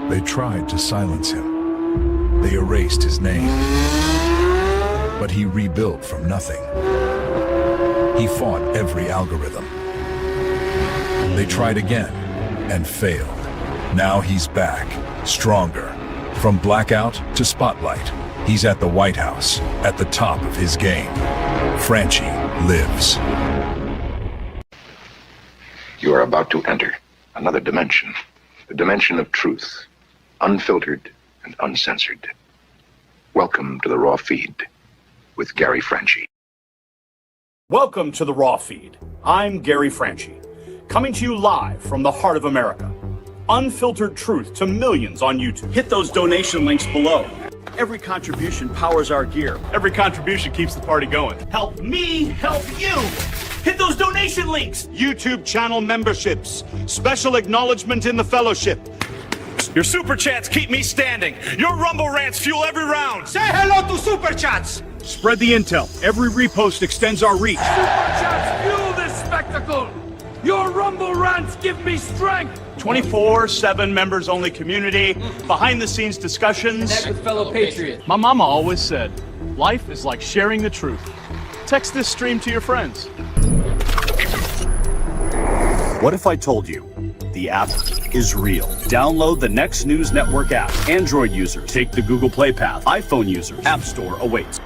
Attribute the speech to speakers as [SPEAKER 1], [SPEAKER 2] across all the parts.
[SPEAKER 1] They tried to silence him. They erased his name. But he rebuilt from nothing. He fought every algorithm. They tried again and failed. Now he's back, stronger. From blackout to spotlight, he's at the White House, at the top of his game. Franchi lives.
[SPEAKER 2] You are about to enter another dimension, the dimension of truth, unfiltered and uncensored. Welcome to the Raw Feed with Gary Franchi.
[SPEAKER 3] Welcome to the Raw Feed. I'm Gary Franchi, coming to you live from the heart of America. Unfiltered truth to millions on YouTube. Hit those donation links below. Every contribution powers our gear. Every contribution keeps the party going. Help me help you. Hit those donation links. YouTube channel memberships. Special acknowledgement in the fellowship. Your super chats keep me standing. Your Rumble rants fuel every round.
[SPEAKER 4] Say hello to super chats.
[SPEAKER 3] Spread the intel. Every repost extends our reach.
[SPEAKER 4] Super chats fuel this spectacle. Your Rumble rants give me strength.
[SPEAKER 3] 24/7 members-only community, behind-the-scenes discussions.
[SPEAKER 5] Connect with fellow patriots.
[SPEAKER 3] My mama always said, life is like sharing the truth. Text this stream to your friends. What if I told you the app is real? Download the Next News Network app. Android users, take the Google Play path. iPhone users, App Store awaits.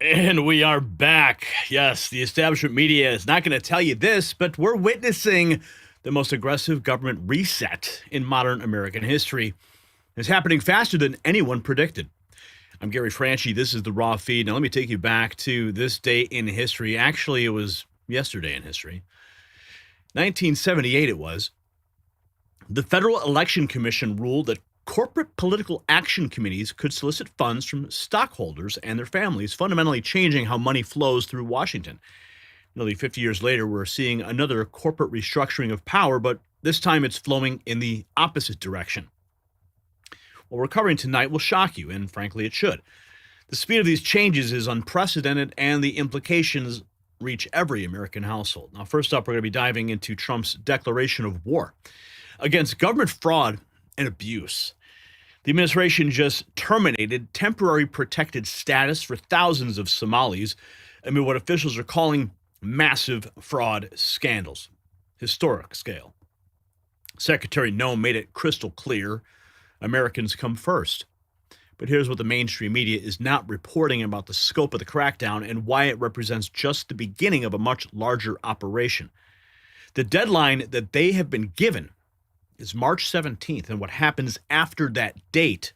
[SPEAKER 6] And we are back. Yes, the establishment media is not going to tell you this, but we're witnessing the most aggressive government reset in modern American history. It's happening faster than anyone predicted. I'm Gary Franchi. This is the Raw Feed. Now, let me take you back to this day in history. Actually, it was yesterday in history. 1978 it was. The Federal Election Commission ruled that corporate political action committees could solicit funds from stockholders and their families, fundamentally changing how money flows through Washington. Nearly 50 years later, we're seeing another corporate restructuring of power, but this time it's flowing in the opposite direction. What we're covering tonight will shock you, and frankly, it should. The speed of these changes is unprecedented, and the implications reach every American household. Now, first up, we're going to be diving into Trump's declaration of war against government fraud and abuse. The administration just terminated temporary protected status for thousands of Somalis amid what officials are calling massive fraud scandals, historic scale. Secretary Noem made it crystal clear Americans come first. But here's what the mainstream media is not reporting about the scope of the crackdown and why it represents just the beginning of a much larger operation. The deadline that they have been given is March 17th, and what happens after that date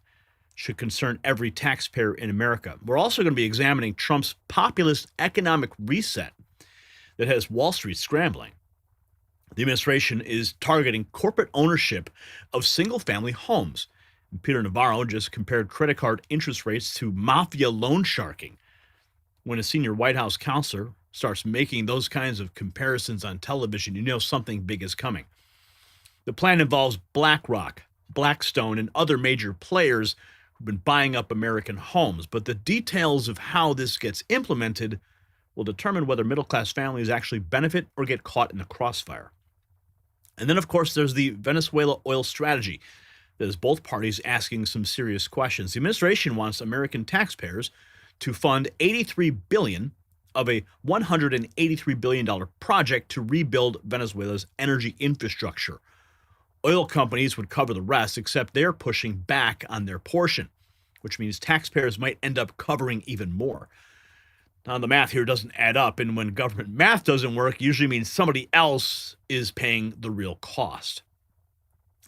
[SPEAKER 6] should concern every taxpayer in America. We're also going to be examining Trump's populist economic reset that has Wall Street scrambling. The administration is targeting corporate ownership of single-family homes. Peter Navarro just compared credit card interest rates to mafia loan sharking. When a senior White House counselor starts making those kinds of comparisons on television, you know something big is coming. The plan involves BlackRock, Blackstone, and other major players who've been buying up American homes. But the details of how this gets implemented will determine whether middle-class families actually benefit or get caught in the crossfire. And then, of course, there's the Venezuela oil strategy. There's both parties asking some serious questions. The administration wants American taxpayers to fund $83 billion of a $183 billion project to rebuild Venezuela's energy infrastructure. Oil companies would cover the rest, except they're pushing back on their portion, which means taxpayers might end up covering even more. Now, the math here doesn't add up, and when government math doesn't work, it usually means somebody else is paying the real cost.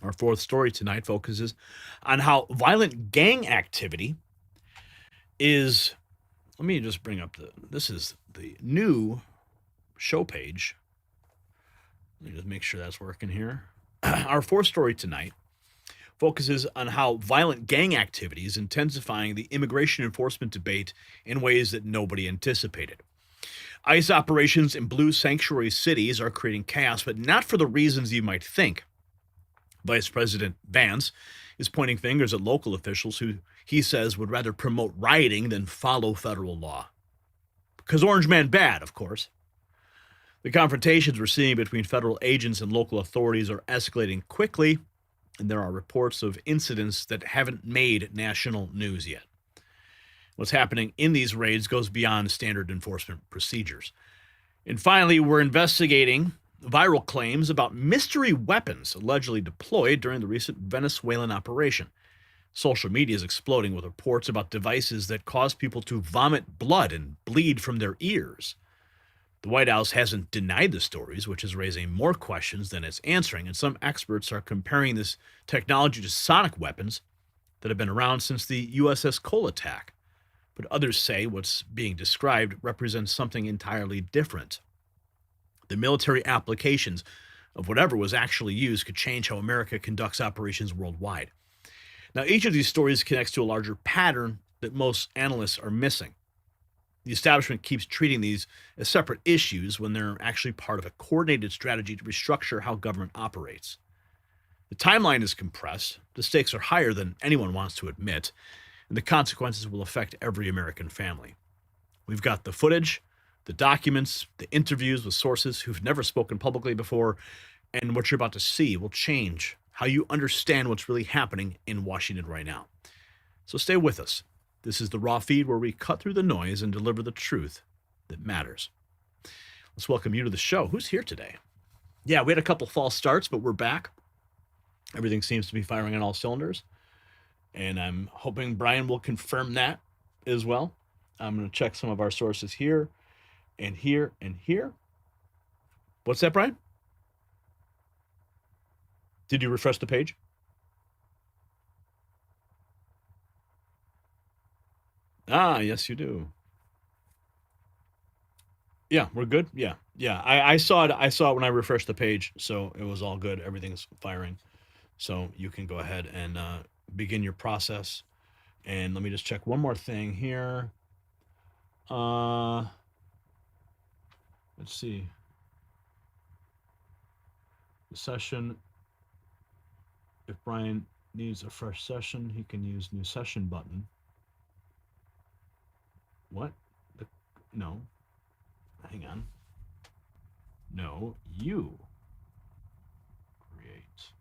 [SPEAKER 6] Our fourth story tonight focuses on how violent gang activity is. Let me just bring up this is the new show page. Let me just make sure that's working here. Our fourth story tonight focuses on how violent gang activity is intensifying the immigration enforcement debate in ways that nobody anticipated. ICE operations in blue sanctuary cities are creating chaos, but not for the reasons you might think. Vice President Vance is pointing fingers at local officials who he says would rather promote rioting than follow federal law. Because Orange Man bad, of course. The confrontations we're seeing between federal agents and local authorities are escalating quickly, and there are reports of incidents that haven't made national news yet. What's happening in these raids goes beyond standard enforcement procedures. And finally, we're investigating viral claims about mystery weapons allegedly deployed during the recent Venezuelan operation. Social media is exploding with reports about devices that cause people to vomit blood and bleed from their ears. The White House hasn't denied the stories, which is raising more questions than it's answering, and some experts are comparing this technology to sonic weapons that have been around since the USS Cole attack. But others say what's being described represents something entirely different. The military applications of whatever was actually used could change how America conducts operations worldwide. Now, each of these stories connects to a larger pattern that most analysts are missing. The establishment keeps treating these as separate issues when they're actually part of a coordinated strategy to restructure how government operates. The timeline is compressed, the stakes are higher than anyone wants to admit, and the consequences will affect every American family. We've got the footage, the documents, the interviews with sources who've never spoken publicly before, and what you're about to see will change how you understand what's really happening in Washington right now. So stay with us. This is the Raw Feed, where we cut through the noise and deliver the truth that matters. Let's welcome you to the show. Who's here today? Yeah, we had a couple false starts, but we're back. Everything seems to be firing on all cylinders, and I'm hoping Brian will confirm that as well. I'm going to check some of our sources here and here and here. What's that, Brian? Did you refresh the page? Ah, yes, you do. Yeah, we're good. Yeah. I saw it. I saw it when I refreshed the page, so it was all good. Everything's firing. So you can go ahead and begin your process. And let me just check one more thing here. Let's see. The session. If Brian needs a fresh session, he can use new session button. What? No. Hang on. No, you create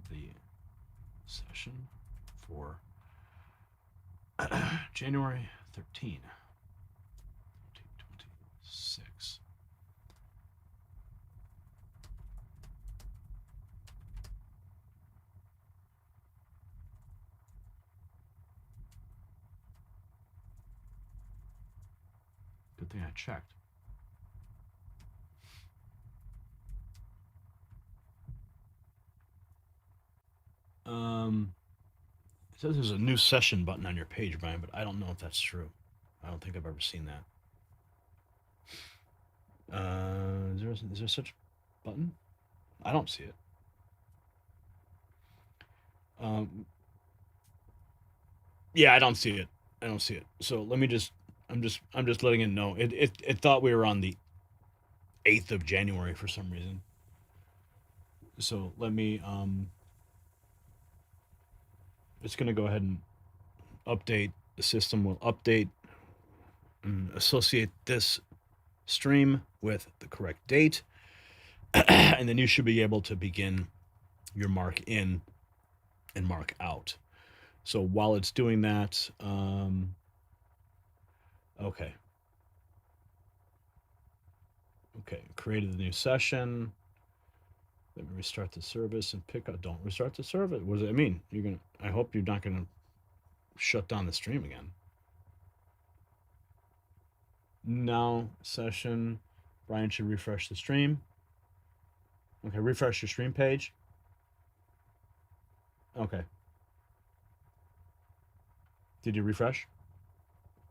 [SPEAKER 6] the session for January 13, 2026. Good thing I checked. It says there's a new session button on your page, Brian, but I don't know if that's true. I don't think I've ever seen that. Is there such a button? I don't see it. Yeah, I don't see it. I don't see it. So let me just, I'm just letting it know. It thought we were on the 8th of January for some reason. So let me, it's going to go ahead and update. The system will update and associate this stream with the correct date. And then you should be able to begin your mark in and mark out. So while it's doing that, okay, created a new session. Let me restart the service and pick up. Don't restart the service. What does that mean? I hope you're not gonna shut down the stream again. Now session. Brian should refresh the stream. Okay, refresh your stream page. Okay. Did you refresh?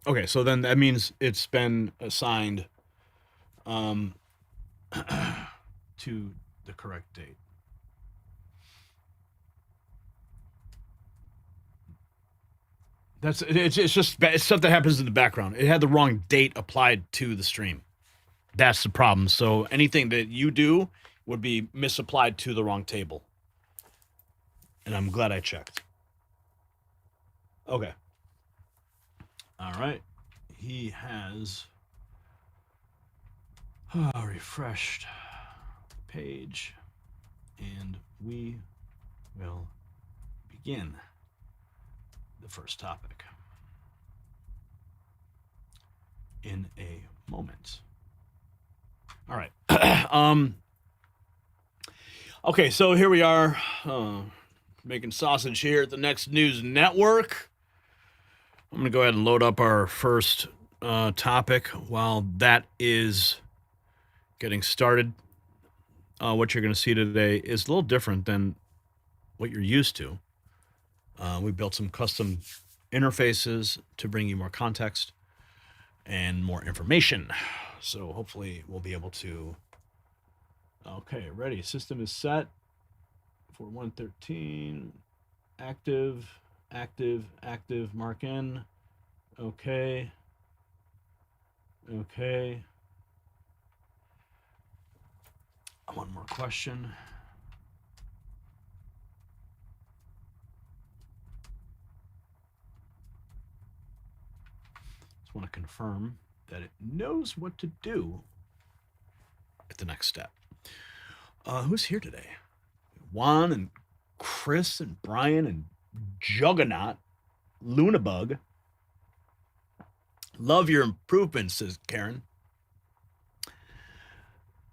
[SPEAKER 6] Okay, so then that means it's been assigned to the correct date. It's just stuff that happens in the background. It had the wrong date applied to the stream. That's the problem. So anything that you do would be misapplied to the wrong table. And I'm glad I checked. Okay. All right. He has refreshed the page, and we will begin the first topic in a moment. All right. Okay, so here we are making sausage here at the Next News Network. I'm going to go ahead and load up our first topic while that is getting started. What you're going to see today is a little different than what you're used to. We built some custom interfaces to bring you more context and more information. So hopefully we'll be able to... Okay, ready. System is set for 113. Active, mark in. Okay. One more question. Just want to confirm that it knows what to do at the next step. Who's here today? Juan and Chris and Brian and Juggernaut, Lunabug. Love your improvements, says Karen.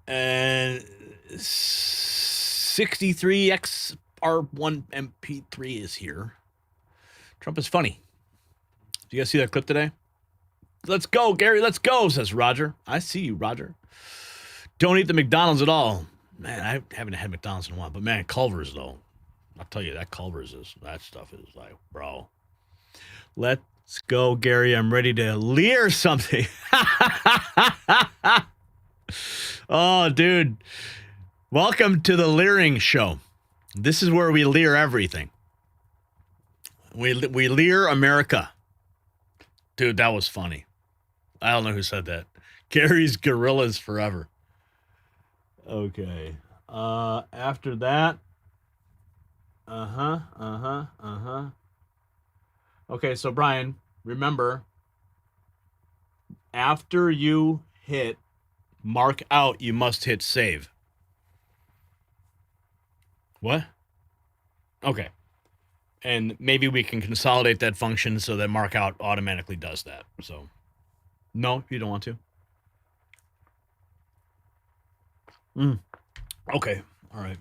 [SPEAKER 6] And 63XR1MP3 is here. Trump is funny. Do you guys see that clip today? Let's go, Gary, let's go, says Roger. I see you, Roger. Don't eat the McDonald's at all. Man, I haven't had McDonald's in a while. But man, Culver's, though. I'll tell you, that Culver's that stuff is like, bro. Let's go, Gary. I'm ready to leer something. Oh, dude. Welcome to the Leering Show. This is where we leer everything. We leer America. Dude, that was funny. I don't know who said that. Gary's gorillas forever. Okay. After that. Okay, so Brian, remember, after you hit mark out, you must hit save. What? Okay. And maybe we can consolidate that function so that mark out automatically does that. So, no, you don't want to. Okay. All right.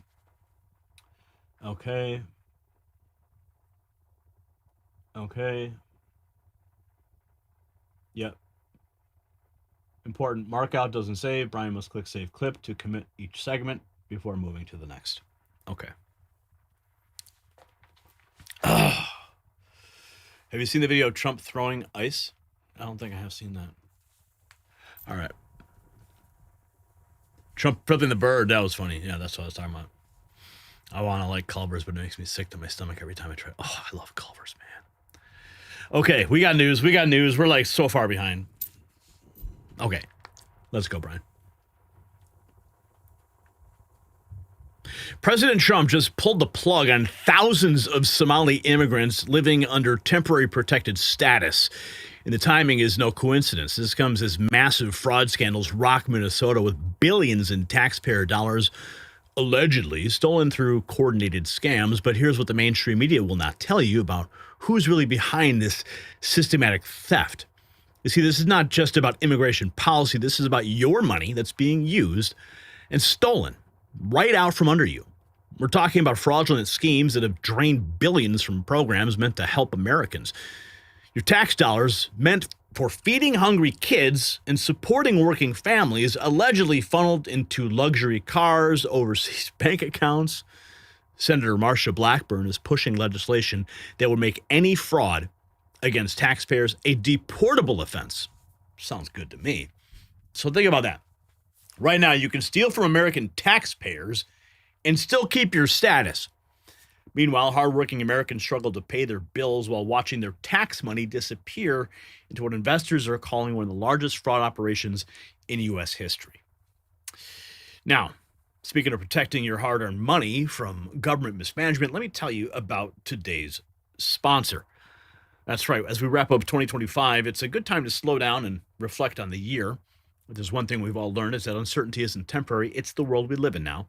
[SPEAKER 6] Okay. Yep. Important. Markout doesn't save. Brian must click Save Clip to commit each segment before moving to the next. Okay. Have you seen the video of Trump throwing ice? I don't think I have seen that. All right. Trump flipping the bird. That was funny. Yeah, that's what I was talking about. I want to like Culver's, but it makes me sick to my stomach every time I try. Oh, I love Culver's, man. Okay, we got news. We're like so far behind. Okay, let's go, Brian. President Trump just pulled the plug on thousands of Somali immigrants living under temporary protected status. And the timing is no coincidence. This comes as massive fraud scandals rock Minnesota with billions in taxpayer dollars allegedly stolen through coordinated scams. But here's what the mainstream media will not tell you about who's really behind this systematic theft. You see, this is not just about immigration policy. This is about your money that's being used and stolen right out from under you. We're talking about fraudulent schemes that have drained billions from programs meant to help Americans. Your tax dollars meant for feeding hungry kids and supporting working families allegedly funneled into luxury cars, overseas bank accounts. Senator Marsha Blackburn is pushing legislation that would make any fraud against taxpayers a deportable offense. Sounds good to me. So think about that. Right now, you can steal from American taxpayers and still keep your status. Meanwhile, hardworking Americans struggle to pay their bills while watching their tax money disappear into what investors are calling one of the largest fraud operations in U.S. history. Now, speaking of protecting your hard-earned money from government mismanagement, let me tell you about today's sponsor. That's right. As we wrap up 2025, it's a good time to slow down and reflect on the year. If there's one thing we've all learned is that uncertainty isn't temporary. It's the world we live in now.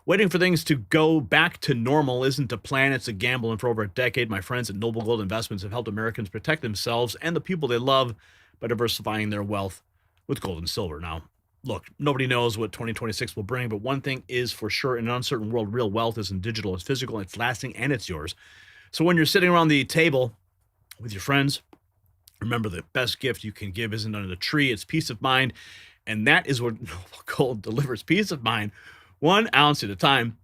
[SPEAKER 6] Waiting for things to go back to normal isn't a plan, it's a gamble. And for over a decade, my friends at Noble Gold Investments have helped Americans protect themselves and the people they love by diversifying their wealth with gold and silver. Now, look, nobody knows what 2026 will bring, but one thing is for sure, in an uncertain world, real wealth isn't digital, it's physical, it's lasting, and it's yours. So when you're sitting around the table with your friends, remember the best gift you can give isn't under the tree, it's peace of mind. And that is what Noble Gold delivers, peace of mind, 1 ounce at a time.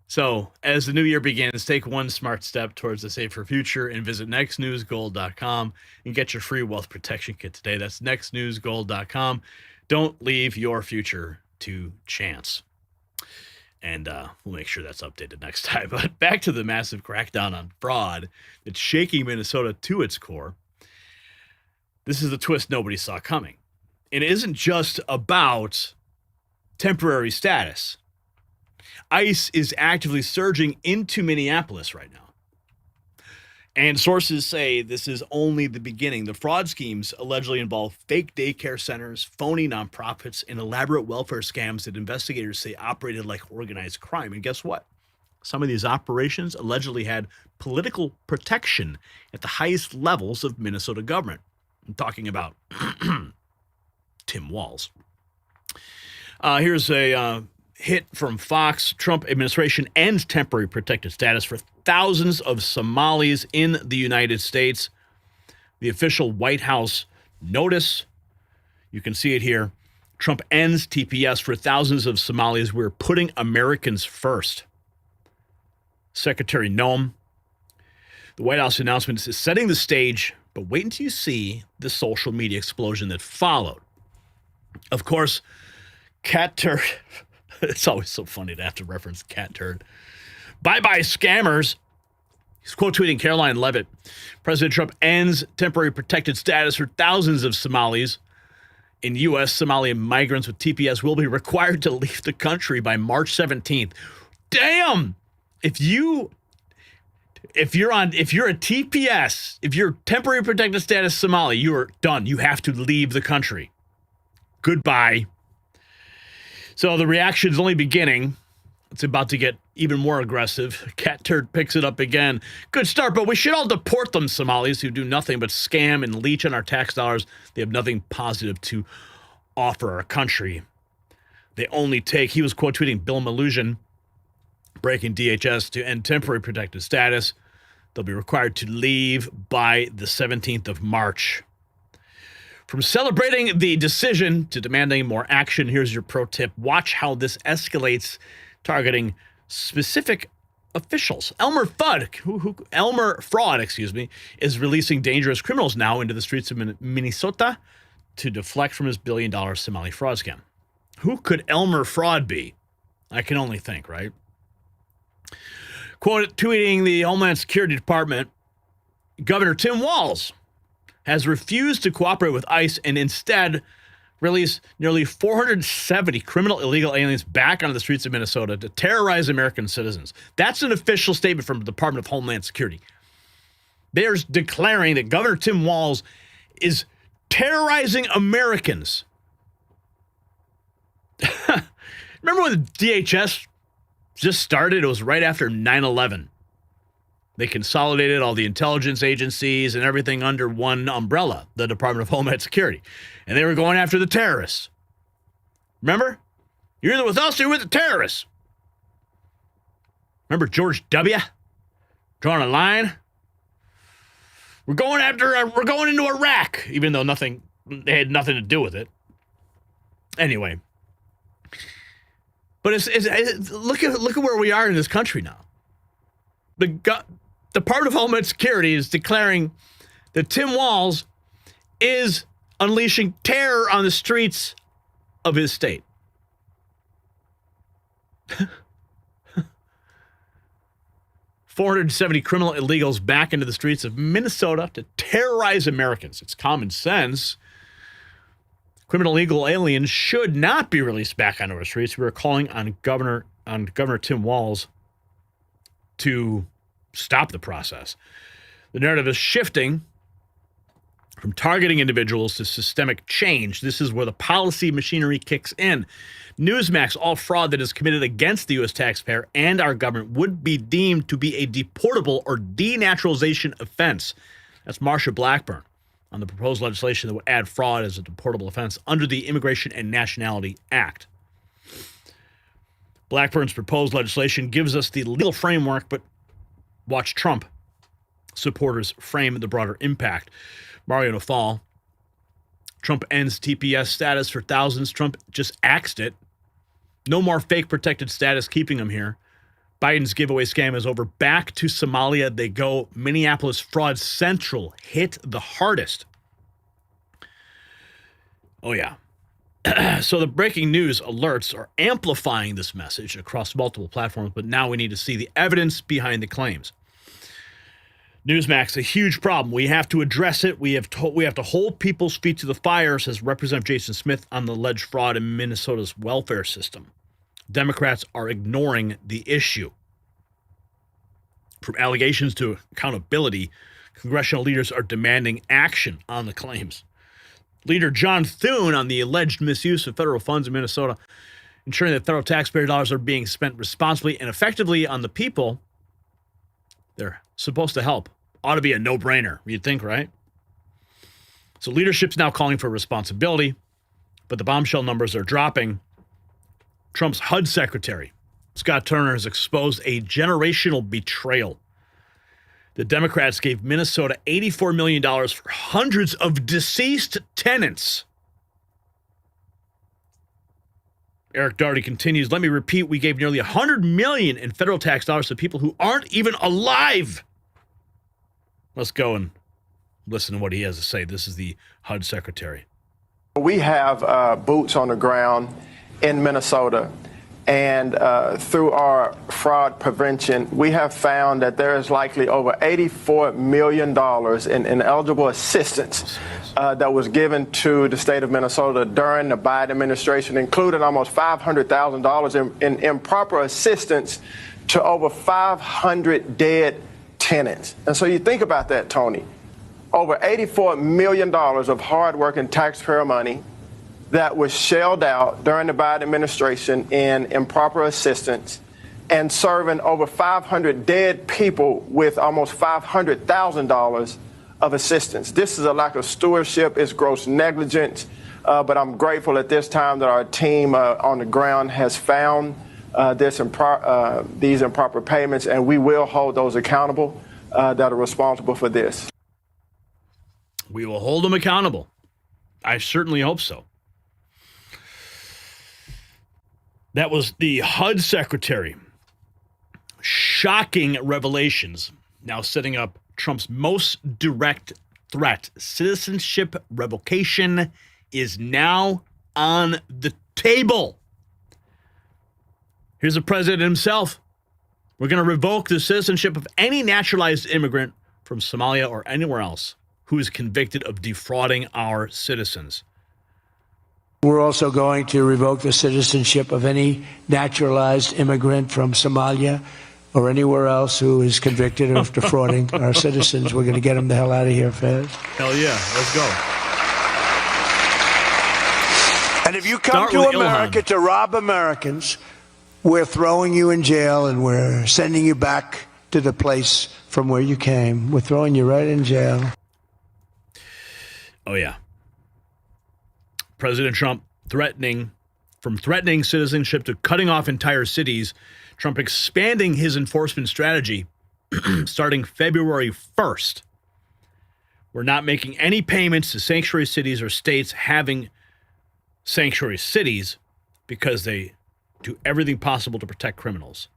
[SPEAKER 6] So as the new year begins, take one smart step towards a safer future and visit nextnewsgold.com and get your free wealth protection kit today. That's nextnewsgold.com. Don't leave your future to chance. And we'll make sure that's updated next time. But back to the massive crackdown on fraud that's shaking Minnesota to its core. This is the twist nobody saw coming. And it isn't just about temporary status. ICE is actively surging into Minneapolis right now. And sources say this is only the beginning. The fraud schemes allegedly involve fake daycare centers, phony nonprofits, and elaborate welfare scams that investigators say operated like organized crime. And guess what? Some of these operations allegedly had political protection at the highest levels of Minnesota government. I'm talking about Tim Walz. Here's a hit from Fox. Trump administration ends temporary protected status for thousands of Somalis in the United States. The official White House notice, you can see it here. Trump ends TPS for thousands of Somalis. We're putting Americans first. Secretary Noem. The White House announcement is setting the stage, but wait until you see the social media explosion that followed. Of course, cat turd. It's always so funny to have to reference cat turd. Bye-bye scammers. He's quote tweeting Caroline Levitt. President Trump ends temporary protected status for thousands of Somalis. in U.S. Somali migrants with TPS will be required to leave the country by March 17th. Damn! If you're a TPS, if you're temporary protected status Somali, you are done. You have to leave the country. Goodbye. So the reaction is only beginning. It's about to get even more aggressive. Cat Turd picks it up again. Good start, but we should all deport them, Somalis, who do nothing but scam and leech on our tax dollars. They have nothing positive to offer our country. They only take, he was quote tweeting Bill Malusian, breaking DHS to end temporary protected status. They'll be required to leave by the 17th of March. From celebrating the decision to demanding more action, here's your pro tip. Watch how this escalates, targeting specific officials. Elmer Fraud, is releasing dangerous criminals now into the streets of Minnesota to deflect from his billion-dollar Somali fraud scam. Who could Elmer Fraud be? I can only think, right? Quote, tweeting the Homeland Security Department, Governor Tim Walz has refused to cooperate with ICE and instead release nearly 470 criminal illegal aliens back onto the streets of Minnesota to terrorize American citizens. That's an official statement from the Department of Homeland Security. They're declaring that Governor Tim Walz is terrorizing Americans. Remember when the DHS just started? It was right after 9/11. They consolidated all the intelligence agencies and everything under one umbrella, the Department of Homeland Security. And they were going after the terrorists. Remember? You're either with us or you're with the terrorists. Remember George W. drawing a line? We're going into Iraq, even though they had nothing to do with it. Anyway. But look at where we are in this country now. The Department of Homeland Security is declaring that Tim Walz is unleashing terror on the streets of his state. 470 criminal illegals back into the streets of Minnesota to terrorize Americans. It's common sense. Criminal illegal aliens should not be released back onto our streets. We are calling on Governor Tim Walz to stop the process. The narrative is shifting from targeting individuals to systemic change. This is where the policy machinery kicks in. Newsmax, all fraud that is committed against the U.S. taxpayer and our government would be deemed to be a deportable or denaturalization offense. That's Marsha Blackburn on the proposed legislation that would add fraud as a deportable offense under the Immigration and Nationality Act. Blackburn's proposed legislation gives us the legal framework, but watch Trump supporters frame the broader impact. Mario Nafal, Trump ends TPS status for thousands. Trump just axed it. No more fake protected status keeping him here. Biden's giveaway scam is over. Back to Somalia they go. Minneapolis fraud central hit the hardest. Oh, yeah. So the breaking news alerts are amplifying this message across multiple platforms, but now we need to see the evidence behind the claims. Newsmax, a huge problem. We have to address it. We have to hold people's feet to the fire, says Representative Jason Smith on the alleged fraud in Minnesota's welfare system. Democrats are ignoring the issue. From allegations to accountability, congressional leaders are demanding action on the claims. Leader John Thune on the alleged misuse of federal funds in Minnesota, ensuring that federal taxpayer dollars are being spent responsibly and effectively on the people they're supposed to help. Ought to be a no-brainer, you'd think, right? So leadership's now calling for responsibility, but the bombshell numbers are dropping. Trump's HUD secretary, Scott Turner, has exposed a generational betrayal. The Democrats gave Minnesota $84 million for hundreds of deceased tenants. Eric Daugherty continues, let me repeat, we gave nearly $100 million in federal tax dollars to people who aren't even alive. Let's go and listen to what he has to say. This is the HUD secretary.
[SPEAKER 5] We have boots on the ground in Minnesota, And through our fraud prevention, we have found that there is likely over $84 million in eligible assistance that was given to the state of Minnesota during the Biden administration, including almost $500,000 in improper assistance to over 500 dead tenants. And so you think about that, Tony, over $84 million of hardworking taxpayer money that was shelled out during the Biden administration in improper assistance and serving over 500 dead people with almost $500,000 of assistance. This is a lack of stewardship. It's gross negligence. But I'm grateful at this time that our team on the ground has found these improper payments, and we will hold those accountable that are responsible for this.
[SPEAKER 6] We will hold them accountable. I certainly hope so. That was the HUD secretary. Shocking revelations. Now setting up Trump's most direct threat. Citizenship revocation is now on the table. Here's the president himself. We're going to revoke the citizenship of any naturalized immigrant from Somalia or anywhere else who is convicted of defrauding our citizens.
[SPEAKER 7] We're also going to revoke the citizenship of any naturalized immigrant from Somalia or anywhere else who is convicted of defrauding our citizens. We're going to get them the hell out of here fast.
[SPEAKER 6] Hell yeah, let's go.
[SPEAKER 7] And if you come to America to rob Americans, we're throwing you in jail and we're sending you back to the place from where you came. We're throwing you right in jail.
[SPEAKER 6] Oh, yeah. President Trump threatening citizenship to cutting off entire cities. Trump expanding his enforcement strategy starting February 1st. We're not making any payments to sanctuary cities or states having sanctuary cities because they do everything possible to protect criminals.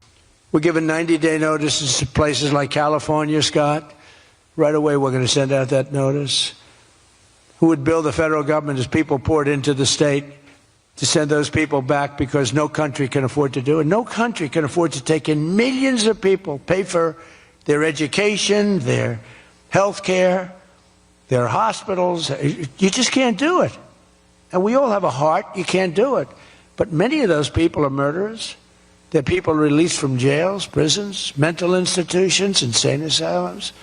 [SPEAKER 7] We're giving 90-day notices to places like California, Scott. Right away, we're going to send out that notice. Who would bill the federal government as people poured into the state to send those people back because no country can afford to do it? No country can afford to take in millions of people, pay for their education, their health care, their hospitals. You just can't do it. And we all have a heart. You can't do it. But many of those people are murderers. They're people released from jails, prisons, mental institutions, insane asylums.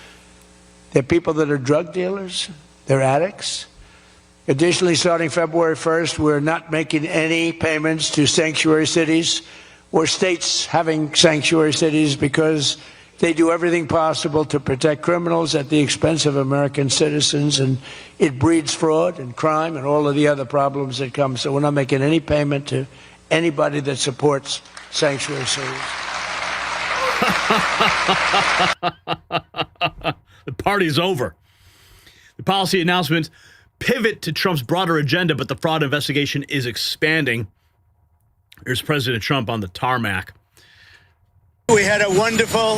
[SPEAKER 7] They're people that are drug dealers. They're addicts. Additionally, starting February 1st, we're not making any payments to sanctuary cities or states having sanctuary cities because they do everything possible to protect criminals at the expense of American citizens, and it breeds fraud and crime and all of the other problems that come. So we're not making any payment to anybody that supports sanctuary cities.
[SPEAKER 6] The party's over. The policy announcements pivot to Trump's broader agenda, but the fraud investigation is expanding. Here's President Trump on the tarmac.
[SPEAKER 8] We had a wonderful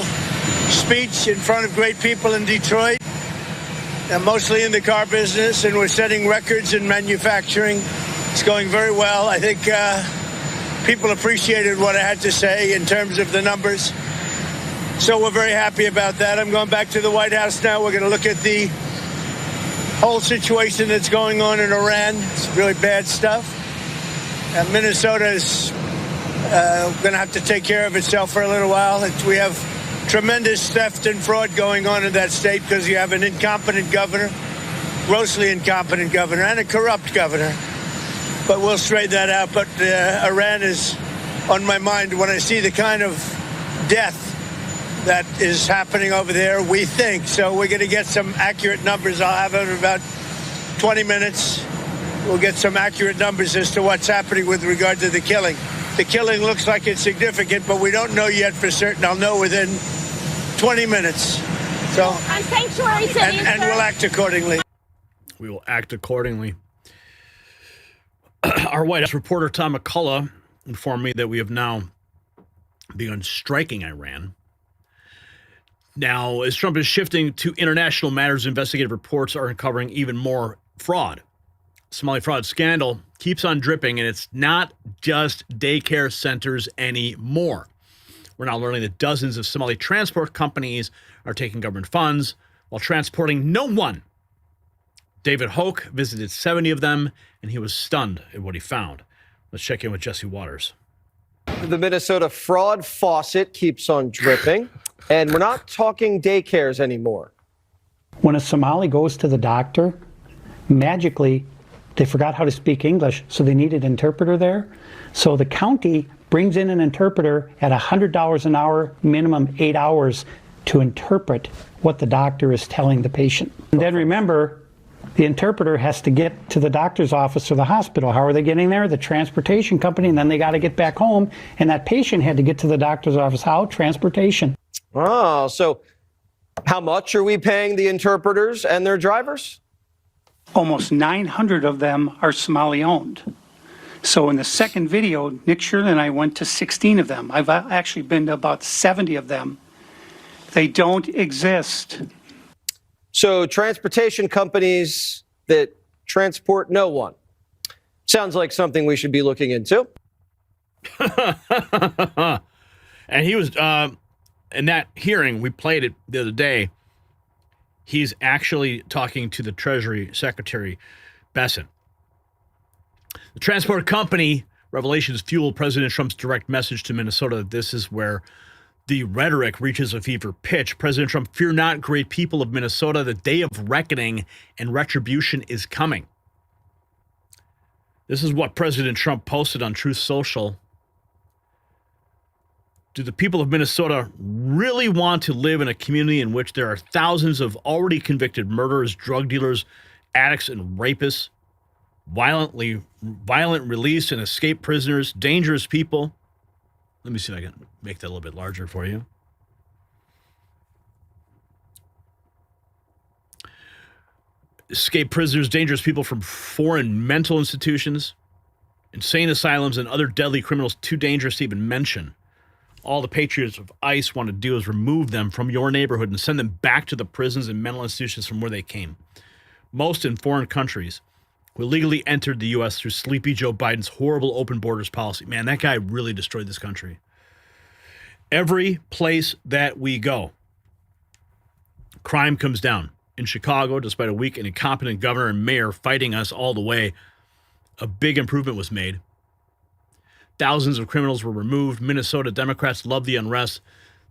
[SPEAKER 8] speech in front of great people in Detroit, mostly in the car business, and we're setting records in manufacturing. It's going very well. I think people appreciated what I had to say in terms of the numbers. So we're very happy about that. I'm going back to the White House now. We're going to look at the whole situation that's going on in Iran. It's really bad stuff. Minnesota is going to have to take care of itself for a little while. We have tremendous theft and fraud going on in that state because you have an incompetent governor, grossly incompetent governor, and a corrupt governor. But we'll straighten that out. But Iran is on my mind when I see the kind of death that is happening over there, we think. So we're going to get some accurate numbers. I'll have it in about 20 minutes. We'll get some accurate numbers as to what's happening with regard to the killing. The killing looks like it's significant, but we don't know yet for certain. I'll know within 20 minutes. So,
[SPEAKER 9] on sanctuary cities,
[SPEAKER 8] and we'll act accordingly.
[SPEAKER 6] We will act accordingly. Our White House reporter Tom McCullough informed me that we have now begun striking Iran. Now, as Trump is shifting to international matters, investigative reports are uncovering even more fraud. Somali fraud scandal keeps on dripping, and it's not just daycare centers anymore. We're now learning that dozens of Somali transport companies are taking government funds while transporting no one. David Hoke visited 70 of them, and he was stunned at what he found. Let's check in with Jesse Waters.
[SPEAKER 9] The Minnesota fraud faucet keeps on dripping, and we're not talking daycares anymore.
[SPEAKER 10] When a Somali goes to the doctor, magically, they forgot how to speak English, so they need an interpreter there. So the county brings in an interpreter at $100 an hour, minimum 8 hours, to interpret what the doctor is telling the patient. And then remember, the interpreter has to get to the doctor's office or the hospital. How are they getting there? The transportation company, and then they got to get back home. And that patient had to get to the doctor's office. How? Transportation.
[SPEAKER 9] Oh, so how much are we paying the interpreters and their drivers?
[SPEAKER 10] Almost 900 of them are Somali owned. So in the second video, Nick Shirley and I went to 16 of them. I've actually been to about 70 of them. They don't exist.
[SPEAKER 9] So transportation companies that transport no one. Sounds like something we should be looking into.
[SPEAKER 6] And he was, in that hearing, we played it the other day, he's actually talking to the Treasury Secretary, Besson. The transport company revelations fueled President Trump's direct message to Minnesota. This is where the rhetoric reaches a fever pitch. President Trump, fear not, great people of Minnesota. The day of reckoning and retribution is coming. This is what President Trump posted on Truth Social. Do the people of Minnesota really want to live in a community in which there are thousands of already convicted murderers, drug dealers, addicts, and rapists, violent release and escaped prisoners, dangerous people? Let me see if I can make that a little bit larger for you. Escaped prisoners, dangerous people from foreign mental institutions, insane asylums, and other deadly criminals too dangerous to even mention. All the patriots of ICE want to do is remove them from your neighborhood and send them back to the prisons and mental institutions from where they came. Most in foreign countries who illegally entered the U.S. through sleepy Joe Biden's horrible open borders policy. Man, that guy really destroyed this country. Every place that we go, crime comes down. In Chicago, despite a weak and incompetent governor and mayor fighting us all the way, a big improvement was made. Thousands of criminals were removed. Minnesota Democrats love the unrest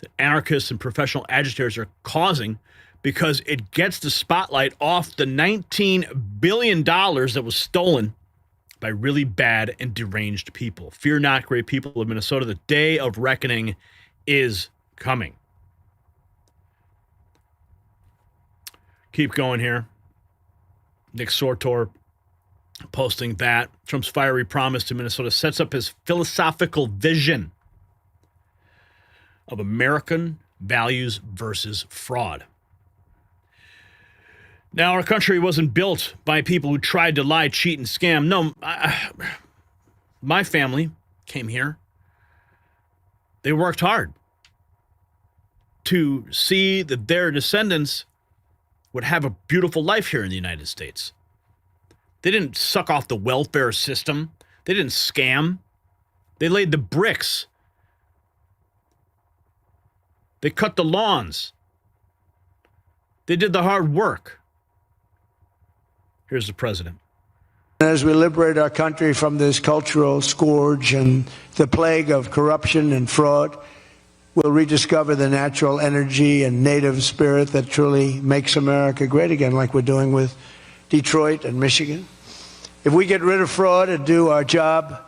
[SPEAKER 6] that anarchists and professional agitators are causing because it gets the spotlight off the $19 billion that was stolen by really bad and deranged people. Fear not, great people of Minnesota. The day of reckoning is coming. Keep going here. Nick Sortor posting that Trump's fiery promise to Minnesota sets up his philosophical vision of American values versus fraud. Now, our country wasn't built by people who tried to lie, cheat, and scam. No, my family came here. They worked hard to see that their descendants would have a beautiful life here in the United States. They didn't suck off the welfare system. They didn't scam. They laid the bricks. They cut the lawns. They did the hard work. Here's the president.
[SPEAKER 7] As we liberate our country from this cultural scourge and the plague of corruption and fraud, we'll rediscover the natural energy and native spirit that truly makes America great again, like we're doing with Detroit and Michigan. If we get rid of fraud and do our job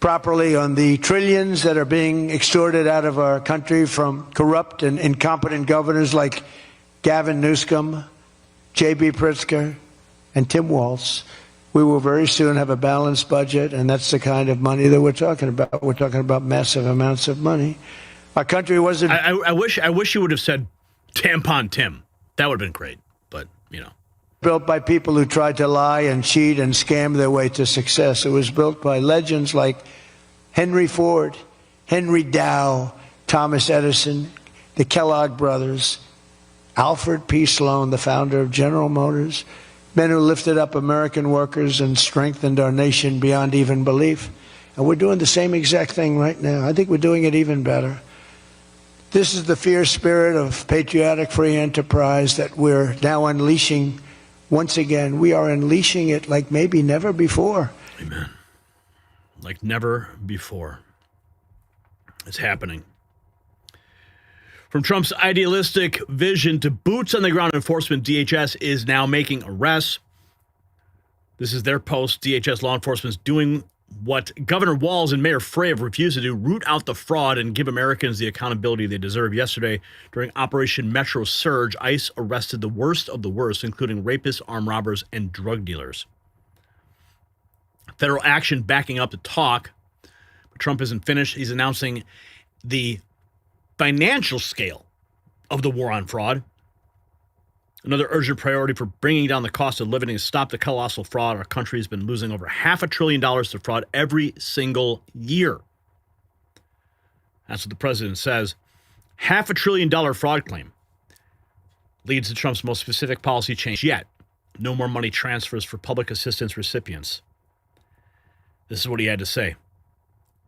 [SPEAKER 7] properly on the trillions that are being extorted out of our country from corrupt and incompetent governors like Gavin Newsom, J.B. Pritzker, and Tim Walz, we will very soon have a balanced budget, and that's the kind of money that we're talking about. We're talking about massive amounts of money. Our country wasn't...
[SPEAKER 6] I wish you would have said Tampon Tim. That would have been great, but, you know.
[SPEAKER 7] Built by people who tried to lie and cheat and scam their way to success. It was built by legends like Henry Ford, Henry Dow, Thomas Edison, the Kellogg brothers, Alfred P. Sloan, the founder of General Motors, men who lifted up American workers and strengthened our nation beyond even belief. And we're doing the same exact thing right now. I think we're doing it even better. This is the fierce spirit of patriotic free enterprise that we're now unleashing once again. We are unleashing it like maybe never before.
[SPEAKER 6] Amen. Like never before. It's happening. From Trump's idealistic vision to boots on the ground enforcement, DHS is now making arrests. This is their post. DHS law enforcement is doing what Governor Walz and Mayor Frey have refused to do, root out the fraud and give Americans the accountability they deserve. Yesterday, during Operation Metro Surge, ICE arrested the worst of the worst, including rapists, armed robbers, and drug dealers. Federal action backing up the talk, but Trump isn't finished. He's announcing the financial scale of the war on fraud. Another urgent priority for bringing down the cost of living is stop the colossal fraud. Our country has been losing over $500 billion to fraud every single year. That's what the president says. $500 billion fraud claim leads to Trump's most specific policy change yet. No more money transfers for public assistance recipients. This is what he had to say.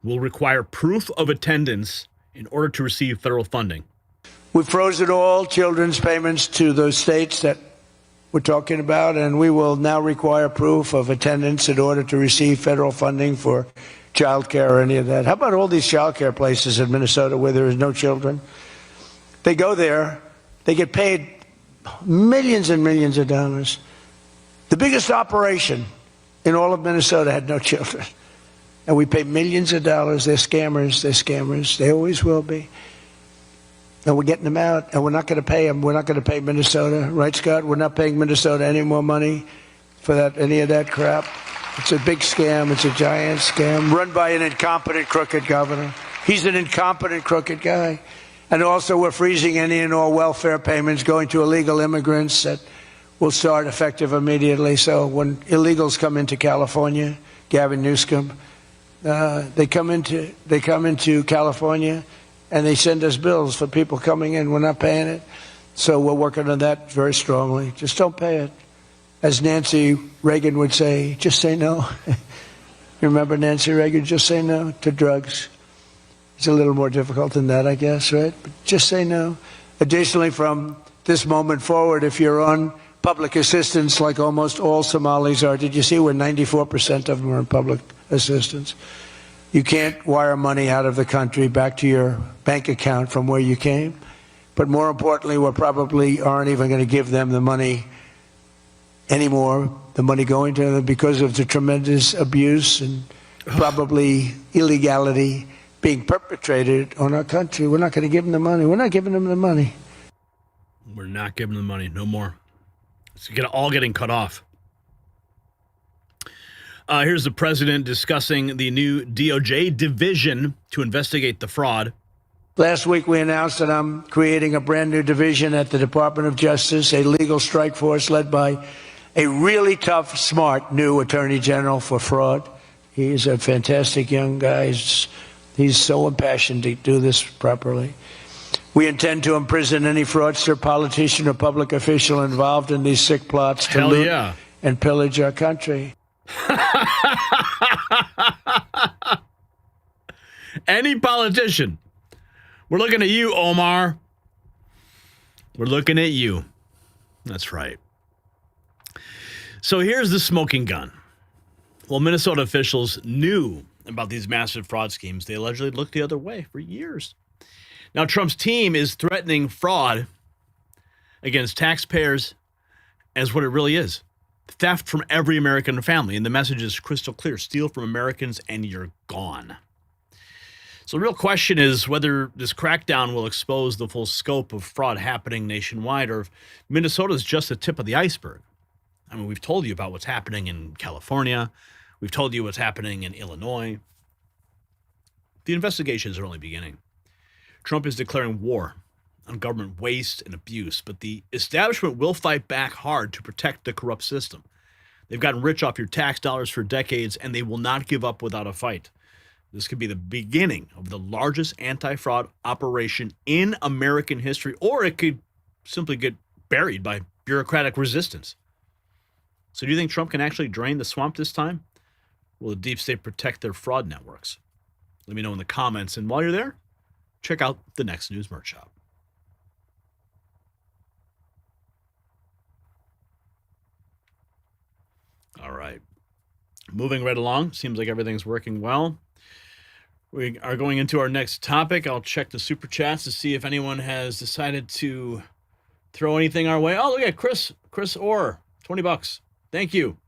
[SPEAKER 6] We'll require proof of attendance in order to receive federal funding.
[SPEAKER 7] We've frozen all children's payments to those states that we're talking about, and we will now require proof of attendance in order to receive federal funding for child care or any of that. How about all these child care places in Minnesota where there is no children? They go there, they get paid millions and millions of dollars. The biggest operation in all of Minnesota had no children. And we pay millions of dollars. They're scammers. They're scammers. They always will be. And we're getting them out, and we're not going to pay them. We're not going to pay Minnesota. Right, Scott? We're not paying Minnesota any more money for that, any of that crap. It's a big scam. It's a giant scam run by an incompetent, crooked governor. He's an incompetent, crooked guy. And also, we're freezing any and all welfare payments going to illegal immigrants that will start effective immediately. So when illegals come into California, Gavin Newsom, they come into California, and they send us bills for people coming in. We're not paying it. So we're working on that very strongly. Just don't pay it. As Nancy Reagan would say, just say no. You remember Nancy Reagan? Just say no to drugs. It's a little more difficult than that, I guess, right? But just say no. Additionally, from this moment forward, if you're on public assistance like almost all Somalis are, did you see where 94% of them are on public assistance? You can't wire money out of the country back to your bank account from where you came. But more importantly, we probably aren't even going to give them the money anymore, the money going to them, because of the tremendous abuse and probably illegality being perpetrated on our country. We're not going to give them the money. We're not giving them the money.
[SPEAKER 6] We're not giving them the money. No more. It's all getting cut off. Here's the president discussing the new DOJ division to investigate the fraud.
[SPEAKER 7] Last week, we announced that I'm creating a brand new division at the Department of Justice, a legal strike force led by a really tough, smart new attorney general for fraud. He's a fantastic young guy. He's so impassioned to do this properly. We intend to imprison any fraudster, politician, or public official involved in these sick plots to loot and pillage our country.
[SPEAKER 6] Any politician. We're looking at you, Omar. We're looking at you. That's right. So here's the smoking gun. Well, Minnesota officials knew about these massive fraud schemes. They allegedly looked the other way for years. Now, Trump's team is threatening fraud against taxpayers as what it really is. Theft from every American family. And the message is crystal clear. Steal from Americans and you're gone. So the real question is whether this crackdown will expose the full scope of fraud happening nationwide, or if Minnesota is just the tip of the iceberg. I mean, we've told you about what's happening in California. We've told you what's happening in Illinois. The investigations are only beginning. Trump is declaring war on government waste and abuse, but the establishment will fight back hard to protect the corrupt system. They've gotten rich off your tax dollars for decades, and they will not give up without a fight. This could be the beginning of the largest anti-fraud operation in American history, or it could simply get buried by bureaucratic resistance. So do you think Trump can actually drain the swamp this time? Will the deep state protect their fraud networks? Let me know in the comments. And while you're there, check out the Next News merch shop. All right. Moving right along. Seems like everything's working well. We are going into our next topic. I'll check the super chats to see if anyone has decided to throw anything our way. Oh, look at Chris Orr, $20. Thank you.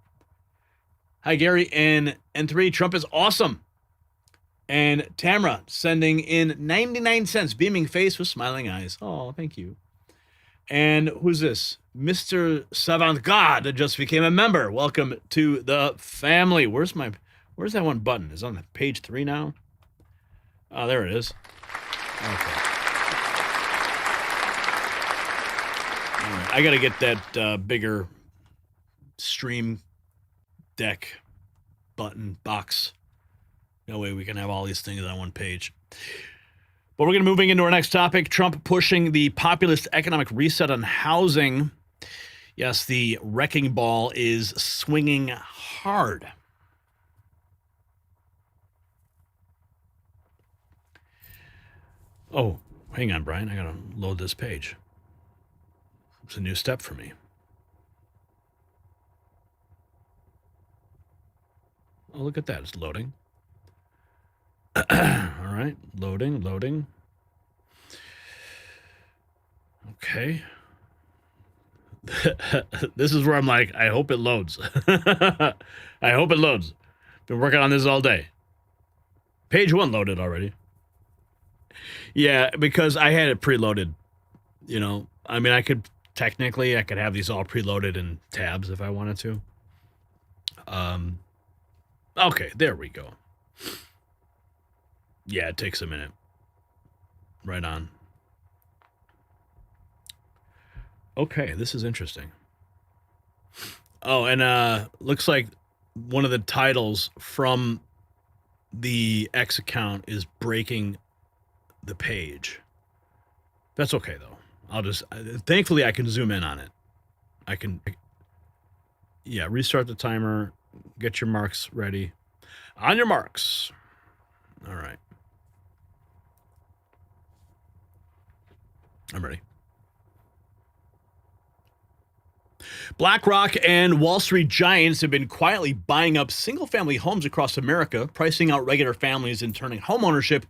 [SPEAKER 6] Hi, Gary. And N3, Trump is awesome. And Tamara sending in 99 cents, beaming face with smiling eyes. Oh, thank you. And who's this? Mr. Savant God just became a member. Welcome to the family. Where's that one button? Is it on page 3 now? Oh, there it is. Okay. All right. I got to get that bigger stream deck button box. No way we can have all these things on one page. But we're going to moving into our next topic. Trump pushing the populist economic reset on housing. Yes, the wrecking ball is swinging hard. Oh, hang on, Brian. I got to load this page. It's a new step for me. Oh, look at that. It's loading. All right. Loading. Okay. This is where I'm like, I hope it loads. I hope it loads. Been working on this all day. Page 1 loaded already. Yeah, because I had it preloaded. You know, I mean, I could have these all preloaded in tabs if I wanted to. Okay, there we go. Yeah, it takes a minute. Right on. Okay, this is interesting. Oh, and looks like one of the titles from the X account is breaking the page. That's okay, though. Thankfully, I can zoom in on it. Restart the timer. Get your marks ready. On your marks. All right. I'm ready. BlackRock and Wall Street giants have been quietly buying up single-family homes across America, pricing out regular families and turning homeownership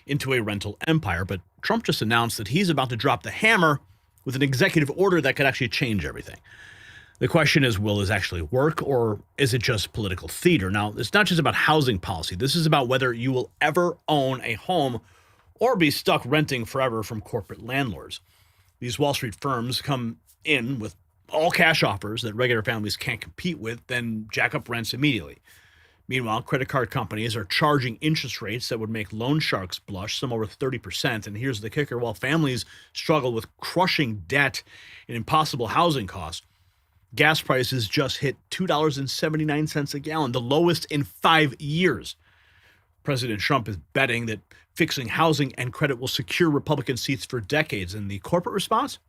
[SPEAKER 6] into a rental empire. But Trump just announced that he's about to drop the hammer with an executive order that could actually change everything. The question is, will this actually work, or is it just political theater? Now, it's not just about housing policy. This is about whether you will ever own a home or be stuck renting forever from corporate landlords. These Wall Street firms come in with all cash offers that regular families can't compete with, then jack up rents immediately. Meanwhile, credit card companies are charging interest rates that would make loan sharks blush, some over 30%. And here's the kicker: while families struggle with crushing debt and impossible housing costs, gas prices just hit $2.79 a gallon, the lowest in 5 years. President Trump is betting that fixing housing and credit will secure Republican seats for decades. And the corporate response?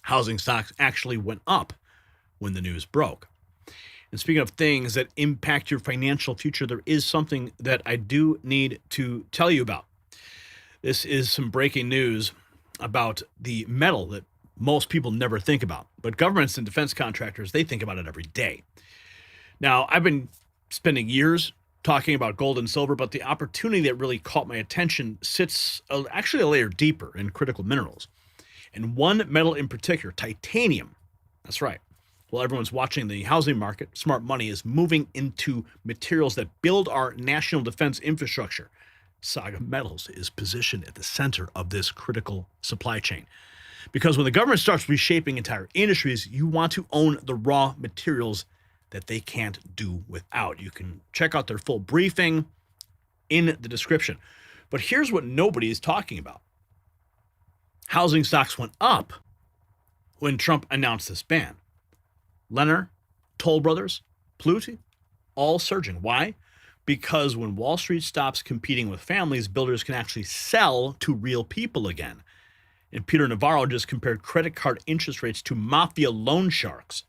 [SPEAKER 6] Housing stocks actually went up when the news broke. And speaking of things that impact your financial future, there is something that I do need to tell you about. This is some breaking news about the metal that most people never think about, but governments and defense contractors, they think about it every day. Now, I've been spending years talking about gold and silver, but the opportunity that really caught my attention sits actually a layer deeper in critical minerals. And one metal in particular, titanium. That's right. While everyone's watching the housing market, smart money is moving into materials that build our national defense infrastructure. Saga Metals is positioned at the center of this critical supply chain. Because when the government starts reshaping entire industries, you want to own the raw materials that they can't do without. You can check out their full briefing in the description. But here's what nobody is talking about. Housing stocks went up when Trump announced this ban. Lennar, Toll Brothers, Pluti, all surging. Why? Because when Wall Street stops competing with families, builders can actually sell to real people again. And Peter Navarro just compared credit card interest rates to mafia loan sharks.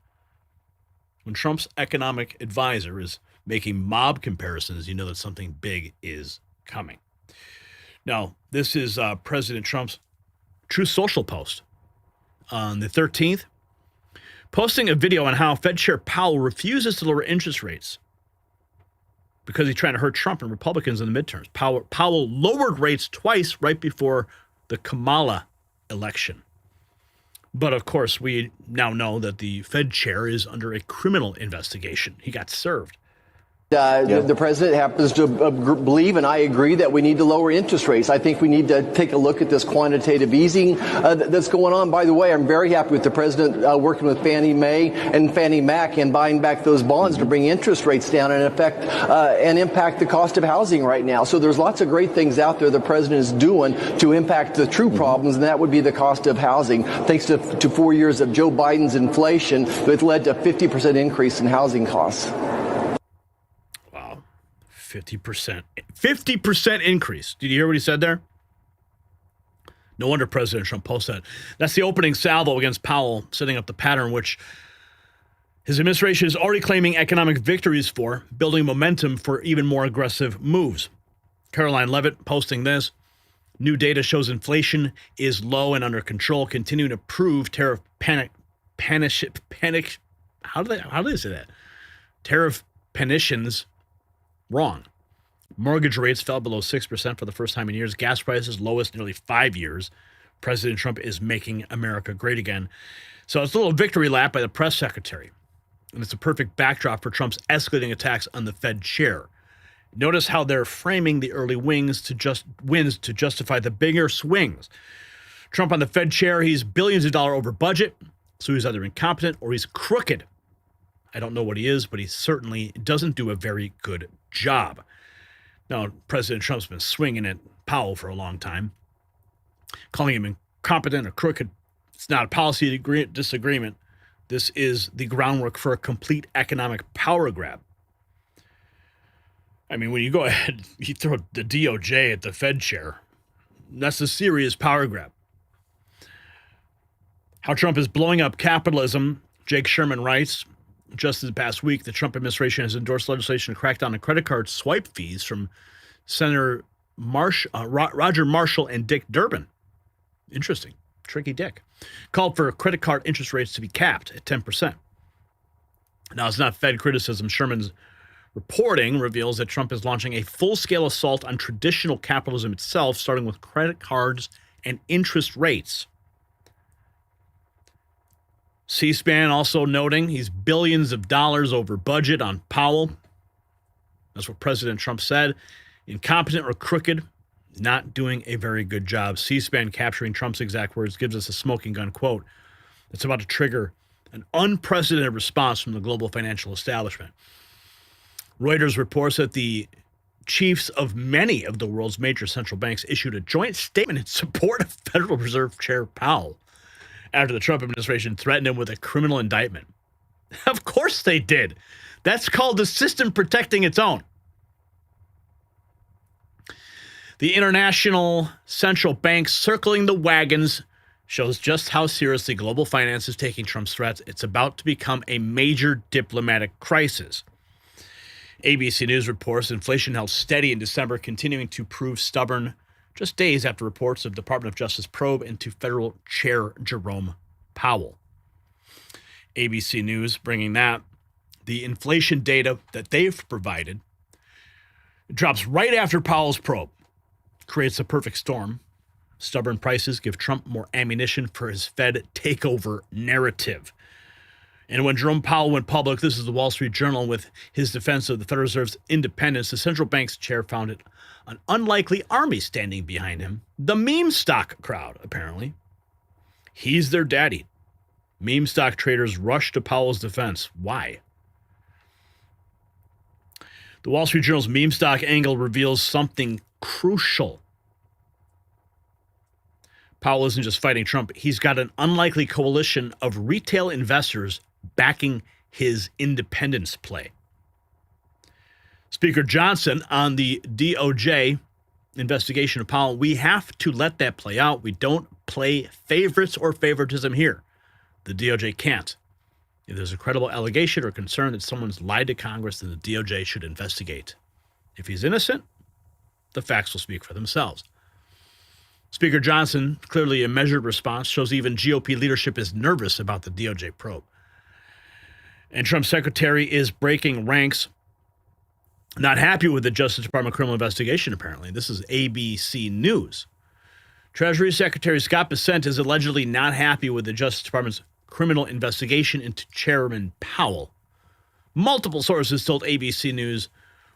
[SPEAKER 6] When Trump's economic advisor is making mob comparisons, you know that something big is coming. Now, this is President Trump's True Social post on the 13th, posting a video on how Fed Chair Powell refuses to lower interest rates because he's trying to hurt Trump and Republicans in the midterms. Powell lowered rates twice right before the Kamala election. But of course, we now know that the Fed chair is under a criminal investigation. He got served.
[SPEAKER 11] The president happens to believe, and I agree, that we need to lower interest rates. I think we need to take a look at this quantitative easing that's going on. By the way, I'm very happy with the president working with Fannie Mae and Fannie Mac and buying back those bonds to bring interest rates down and impact the cost of housing right now. So there's lots of great things out there the president is doing to impact the true problems, and that would be the cost of housing. Thanks to 4 years of Joe Biden's inflation, it led to a 50% increase in housing costs.
[SPEAKER 6] 50% increase. Did you hear what he said there? No wonder President Trump posted that. That's the opening salvo against Powell, setting up the pattern which his administration is already claiming economic victories for, building momentum for even more aggressive moves. Caroline Levitt posting this. New data shows inflation is low and under control, continuing to prove tariff panic. How do they say that? Tariff panitions wrong. Mortgage rates fell below 6% for the first time in years. Gas prices lowest in nearly 5 years. President Trump is making America great again. So it's a little victory lap by the press secretary. And it's a perfect backdrop for Trump's escalating attacks on the Fed chair. Notice how they're framing the early wins to justify the bigger swings. Trump on the Fed chair, he's billions of dollars over budget, so he's either incompetent or he's crooked. I don't know what he is, but he certainly doesn't do a very good job. Now, President Trump's been swinging at Powell for a long time, calling him incompetent or crooked. It's not a policy disagreement. This is the groundwork for a complete economic power grab. I mean, when you go ahead, you throw the DOJ at the Fed chair, that's a serious power grab. How Trump is blowing up capitalism, Jake Sherman writes, just this past week, the Trump administration has endorsed legislation to crack down on credit card swipe fees from Senator Roger Marshall and Dick Durbin. Interesting. Tricky Dick. Called for credit card interest rates to be capped at 10%. Now, it's not Fed criticism. Sherman's reporting reveals that Trump is launching a full-scale assault on traditional capitalism itself, starting with credit cards and interest rates. C-SPAN also noting he's billions of dollars over budget on Powell. That's what President Trump said. Incompetent or crooked, not doing a very good job. C-SPAN capturing Trump's exact words gives us a smoking gun quote that's about to trigger an unprecedented response from the global financial establishment. Reuters reports that the chiefs of many of the world's major central banks issued a joint statement in support of Federal Reserve Chair Powell after the Trump administration threatened him with a criminal indictment. Of course they did. That's called the system protecting its own. The international central banks circling the wagons shows just how seriously global finance is taking Trump's threats. It's about to become a major diplomatic crisis. ABC News reports inflation held steady in December, continuing to prove stubborn just days after reports of Department of Justice probe into federal chair Jerome Powell. ABC News bringing that. The inflation data that they've provided drops right after Powell's probe. Creates a perfect storm. Stubborn prices give Trump more ammunition for his Fed takeover narrative. And when Jerome Powell went public, this is the Wall Street Journal, with his defense of the Federal Reserve's independence, the central bank's chair found it an unlikely army standing behind him. The meme stock crowd, apparently. He's their daddy. Meme stock traders rush to Powell's defense. Why? The Wall Street Journal's meme stock angle reveals something crucial. Powell isn't just fighting Trump. He's got an unlikely coalition of retail investors backing his independence play. Speaker Johnson on the DOJ investigation of Powell, we have to let that play out. We don't play favorites or favoritism here. The DOJ can't. If there's a credible allegation or concern that someone's lied to Congress, then the DOJ should investigate. If he's innocent, the facts will speak for themselves. Speaker Johnson, clearly a measured response, shows even GOP leadership is nervous about the DOJ probe. And Trump's secretary is breaking ranks, not happy with the Justice Department criminal investigation, apparently. This is ABC News. Treasury Secretary Scott Bessent is allegedly not happy with the Justice Department's criminal investigation into Chairman Powell. Multiple sources told ABC News,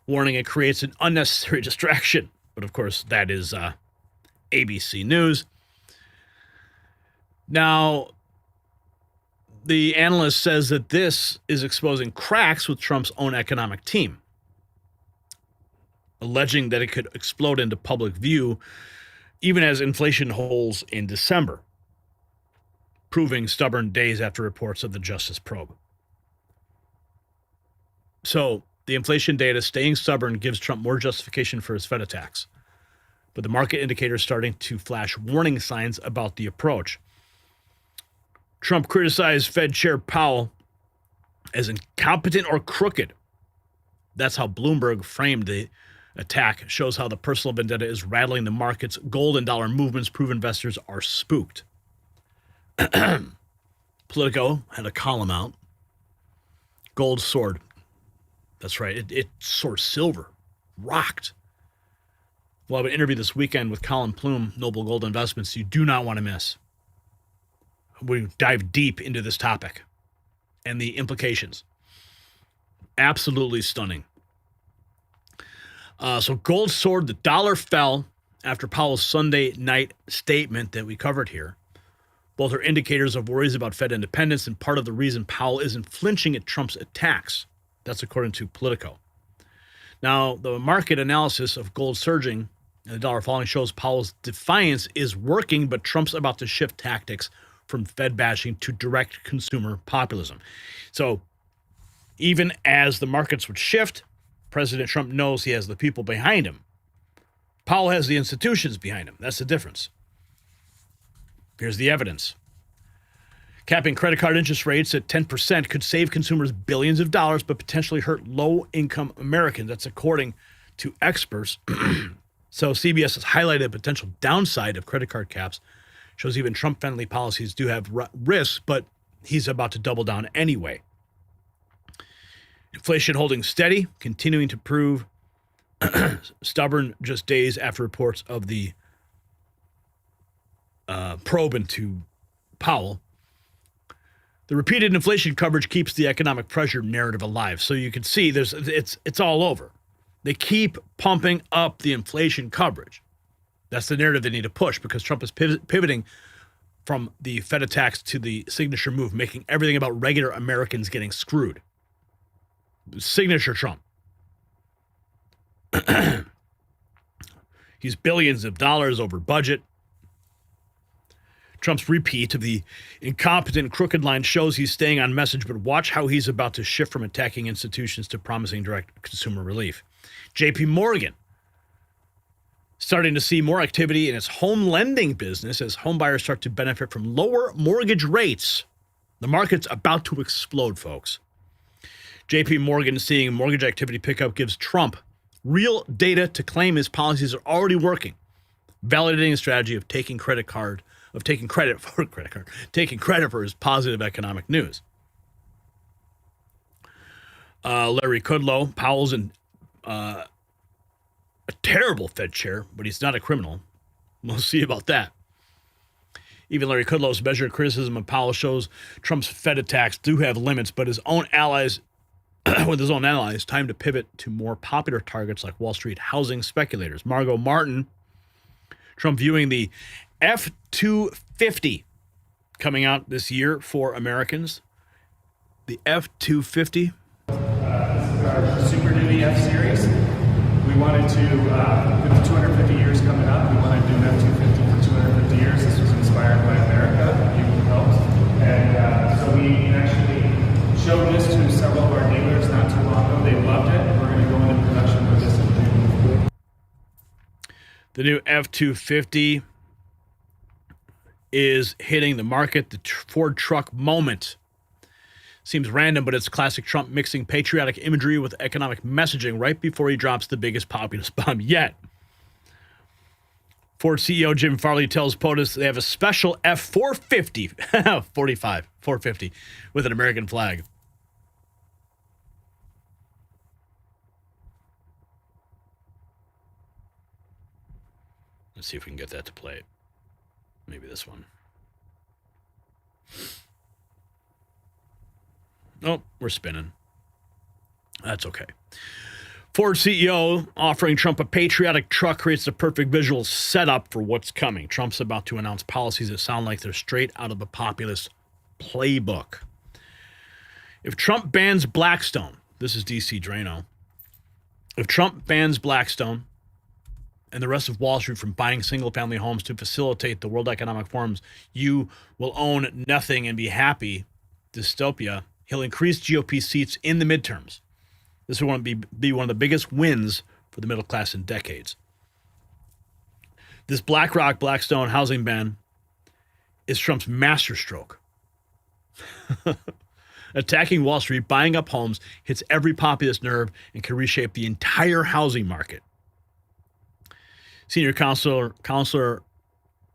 [SPEAKER 6] warning it creates an unnecessary distraction. But of course, that is ABC News. Now, the analyst says that this is exposing cracks with Trump's own economic team, alleging that it could explode into public view even as inflation holds in December, proving stubborn days after reports of the Justice probe. So the inflation data staying stubborn gives Trump more justification for his Fed attacks. But the market indicators starting to flash warning signs about the approach. Trump criticized Fed Chair Powell as incompetent or crooked. That's how Bloomberg framed the attack. Shows how the personal vendetta is rattling the markets. Gold and dollar movements prove investors are spooked. Politico had a column out. Gold soared. That's right. It soared silver. Rocked. We'll have an interview this weekend with Colin Plume, Noble Gold Investments, you do not want to miss. We dive deep into this topic and the implications. Absolutely stunning. So gold soared, the dollar fell after Powell's Sunday night statement that we covered here. Both are indicators of worries about Fed independence and part of the reason Powell isn't flinching at Trump's attacks. That's according to Politico. Now, the market analysis of gold surging and the dollar falling shows Powell's defiance is working, but Trump's about to shift tactics from Fed bashing to direct consumer populism. So even as the markets would shift, President Trump knows he has the people behind him. Powell has the institutions behind him. That's the difference. Here's the evidence. Capping credit card interest rates at 10% could save consumers billions of dollars, but potentially hurt low-income Americans. That's according to experts. So CBS has highlighted a potential downside of credit card caps. Shows even Trump-friendly policies do have risks, but he's about to double down anyway. Inflation holding steady, continuing to prove stubborn just days after reports of the probe into Powell. The repeated inflation coverage keeps the economic pressure narrative alive. So you can see it's all over. They keep pumping up the inflation coverage. That's the narrative they need to push because Trump is pivoting from the Fed attacks to the signature move, making everything about regular Americans getting screwed. Signature Trump. He's billions of dollars over budget. Trump's repeat of the incompetent, crooked line shows he's staying on message, but watch how he's about to shift from attacking institutions to promising direct consumer relief. JP Morgan starting to see more activity in its home lending business as home buyers start to benefit from lower mortgage rates. The market's about to explode, folks. JP Morgan seeing mortgage activity pick up gives Trump real data to claim his policies are already working, validating a strategy of taking credit for his positive economic news. Larry Kudlow, Powell's a terrible Fed chair, but he's not a criminal. We'll see about that. Even Larry Kudlow's measured criticism of Powell shows Trump's Fed attacks do have limits, but his own allies, with his own allies, time to pivot to more popular targets like Wall Street housing speculators. Margot Martin, Trump viewing the F-250 coming out this year for Americans. The F-250.
[SPEAKER 12] This is our Super Duty F-Series. We wanted to, with the 250 years coming up, we wanted to do an F-250 for 250 years. This was inspired by America, people helped. And so we actually showed this to several of our dealers not too long ago. They loved it. We're going to go into production with this in June.
[SPEAKER 6] The new F-250 is hitting the market, the Ford truck moment. Seems random, but it's classic Trump mixing patriotic imagery with economic messaging right before he drops the biggest populist bomb yet. Ford CEO Jim Farley tells POTUS they have a special F-450, 450, with an American flag. Let's see if we can get that to play. Maybe this one. Oh, we're spinning. That's okay. Ford CEO offering Trump a patriotic truck creates the perfect visual setup for what's coming. Trump's about to announce policies that sound like they're straight out of the populist playbook. If Trump bans Blackstone, this is DC Drano. If Trump bans Blackstone and the rest of Wall Street from buying single-family homes to facilitate the World Economic Forum's "you will own nothing and be happy" dystopia, he'll increase GOP seats in the midterms. This will be one of the biggest wins for the middle class in decades. This BlackRock Blackstone housing ban is Trump's masterstroke. Attacking Wall Street, buying up homes, hits every populist nerve and can reshape the entire housing market. Senior counselor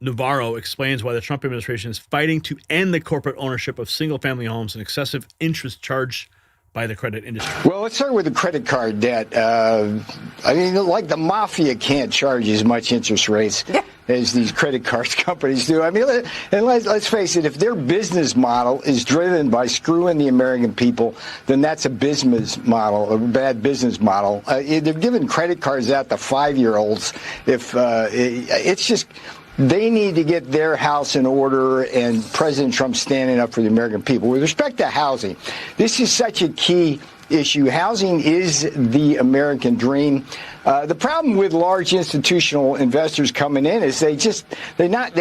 [SPEAKER 6] Navarro explains why the Trump administration is fighting to end the corporate ownership of single-family homes and excessive interest charged by the credit industry.
[SPEAKER 13] Well, let's start with the credit card debt. I mean, like the mafia can't charge as much interest rates as these credit card companies do. I mean, and let's face it, if their business model is driven by screwing the American people, then that's a business model, a bad business model. They're giving credit cards out to 5-year-olds. If it's just... They need to get their house in order, and President Trump standing up for the American people. With respect to housing, this is such a key issue. Housing is the American dream. The problem with large institutional investors coming in is they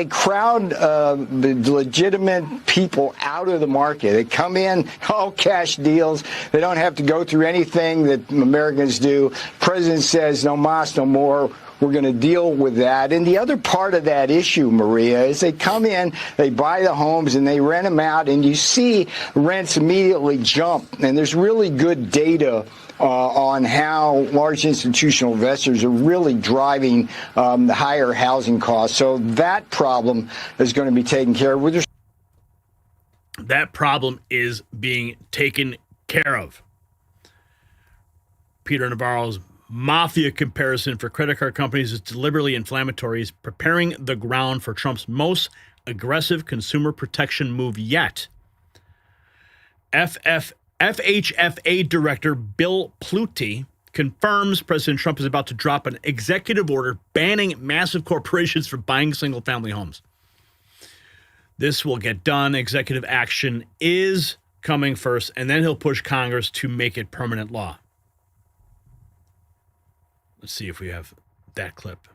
[SPEAKER 13] crowd the legitimate people out of the market. They come in, all cash deals. They don't have to go through anything that Americans do. President says, no mas, no more. We're going to deal with that. And the other part of that issue, Maria, is they come in, they buy the homes, and they rent them out, and you see rents immediately jump. And there's really good data on how large institutional investors are really driving the higher housing costs. So that problem is going to be taken care of.
[SPEAKER 6] That problem is being taken care of. Peter Navarro's mafia comparison for credit card companies is deliberately inflammatory. He's preparing the ground for Trump's most aggressive consumer protection move yet. FHFA Director Bill Pluty confirms President Trump is about to drop an executive order banning massive corporations from buying single-family homes. This will get done. Executive action is coming first, and then he'll push Congress to make it permanent law. Let's see if we have that clip.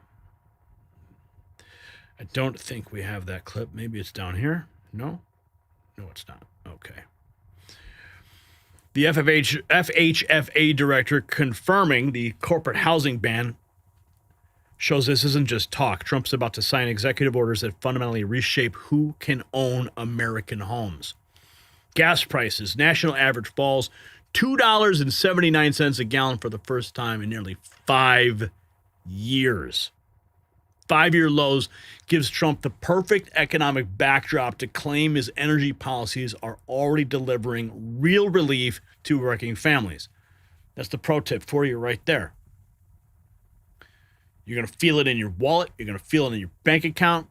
[SPEAKER 6] I don't think we have that clip. Maybe it's down here. No? No, it's not. Okay. The FHFA director confirming the corporate housing ban shows this isn't just talk. Trump's about to sign executive orders that fundamentally reshape who can own American homes. Gas prices, national average falls $2.79 a gallon for the first time in nearly 5 years. 5-year lows gives Trump the perfect economic backdrop to claim his energy policies are already delivering real relief to working families. That's the pro tip for you right there. You're going to feel it in your wallet. You're going to feel it in your bank account.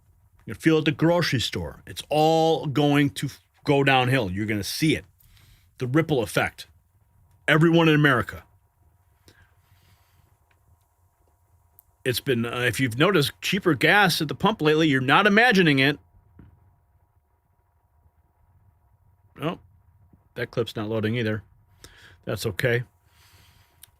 [SPEAKER 6] You're going to feel it at the grocery store. It's all going to go downhill. You're going to see it. The ripple effect. Everyone in America. It's been, if you've noticed, cheaper gas at the pump lately. You're not imagining it. Oh, that clip's not loading either. That's okay.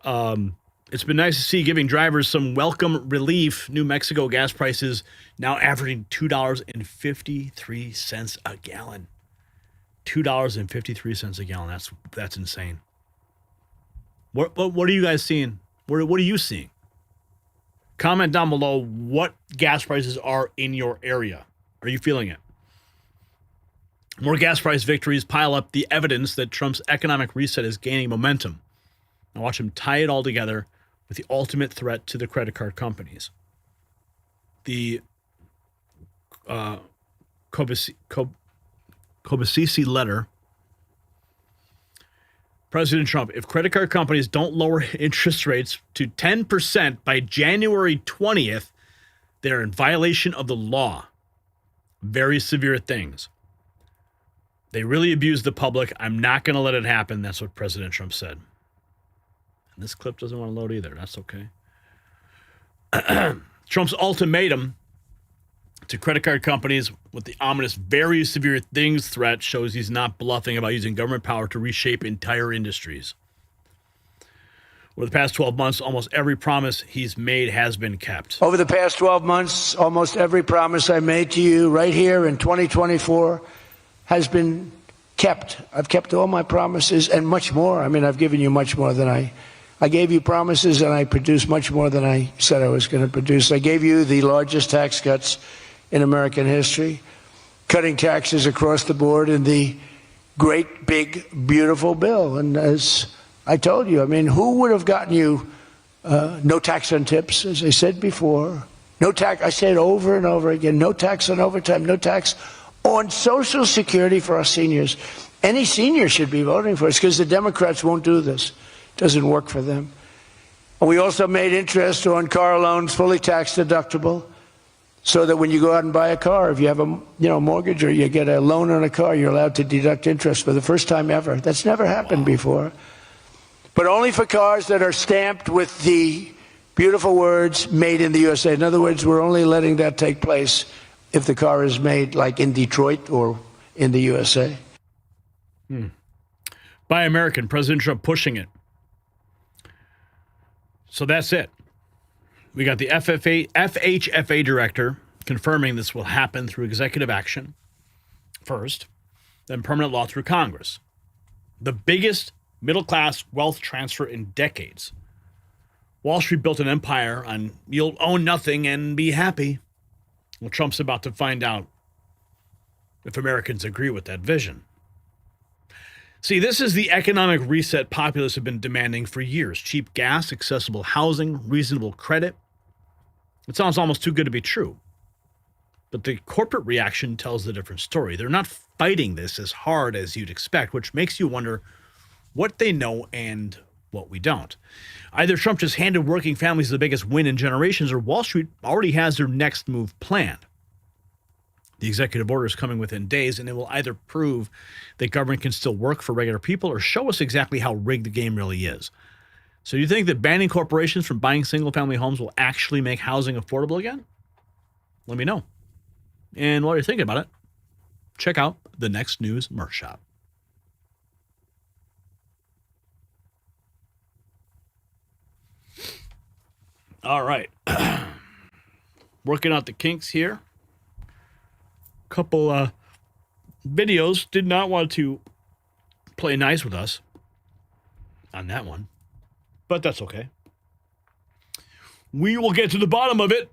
[SPEAKER 6] It's been nice to see giving drivers some welcome relief. New Mexico gas prices now averaging $2.53 a gallon. $2.53 a gallon. That's insane. What are you guys seeing? What are you seeing? Comment down below what gas prices are in your area. Are you feeling it? More gas price victories pile up the evidence that Trump's economic reset is gaining momentum. Now watch him tie it all together with the ultimate threat to the credit card companies. The Kobasisi letter. President Trump, if credit card companies don't lower interest rates to 10% by January 20th, they're in violation of the law. Very severe things. They really abuse the public. I'm not going to let it happen. That's what President Trump said. And this clip doesn't want to load either. That's okay. Trump's ultimatum to credit card companies with the ominous very severe things threat shows he's not bluffing about using government power to reshape entire industries. Over the past 12 months, almost every promise he's made has been kept.
[SPEAKER 7] Over the past 12 months, almost every promise I made to you right here in 2024 has been kept. I've kept all my promises and much more. I mean, I've given you much more than I gave you promises, and I produced much more than I said I was going to produce. I gave you the largest tax cuts in American history, cutting taxes across the board in the great, big, beautiful bill. And as I told you, I mean, who would have gotten you no tax on tips, as I said before, no tax, I say it over and over again, no tax on overtime, no tax on Social Security for our seniors. Any senior should be voting for us because the Democrats won't do this. It doesn't work for them. And we also made interest on car loans fully tax deductible, so that when you go out and buy a car, if you have a mortgage or you get a loan on a car, you're allowed to deduct interest for the first time ever. That's never happened before. But only for cars that are stamped with the beautiful words, made in the USA. In other words, we're only letting that take place if the car is made like in Detroit or in the USA.
[SPEAKER 6] Buy American, President Trump pushing it. So that's it. We got the FHFA director confirming this will happen through executive action first, then permanent law through Congress. The biggest middle-class wealth transfer in decades. Wall Street built an empire on you'll own nothing and be happy. Well, Trump's about to find out if Americans agree with that vision. See, this is the economic reset populists have been demanding for years. Cheap gas, accessible housing, reasonable credit. It sounds almost too good to be true. But the corporate reaction tells a different story. They're not fighting this as hard as you'd expect, which makes you wonder what they know and what we don't. Either Trump just handed working families the biggest win in generations, or Wall Street already has their next move planned. The executive order is coming within days, and it will either prove that government can still work for regular people or show us exactly how rigged the game really is. So you think that banning corporations from buying single-family homes will actually make housing affordable again? Let me know. And while you're thinking about it, check out the Next News merch shop. All right. Working out the kinks here. Couple videos did not want to play nice with us on that one, but that's okay. We will get to the bottom of it.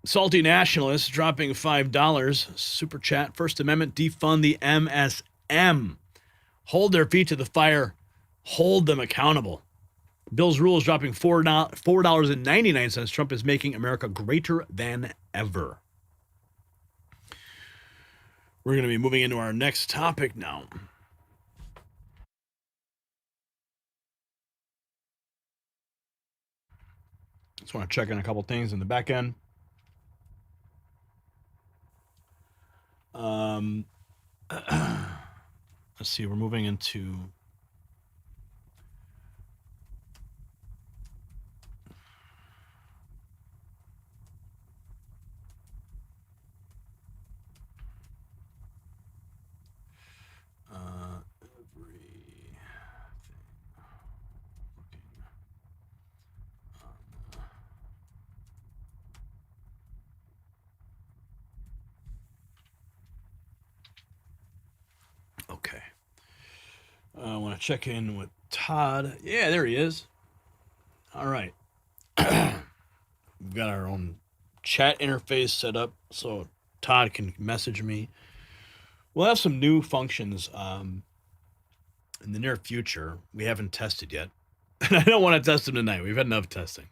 [SPEAKER 6] Salty Nationalists dropping $5. Super chat. First Amendment, defund the MSM. Hold their feet to the fire. Hold them accountable. Bill's rules dropping $4.99. Trump is making America greater than ever. We're going to be moving into our next topic now. Just want to check in a couple things in the back end. Let's see, we're moving into okay. I want to check in with Todd. Yeah, there he is. All right. We've got our own chat interface set up so Todd can message me We'll have some new functions in the near future. We haven't tested yet. And I don't want to test them tonight. We've had enough testing.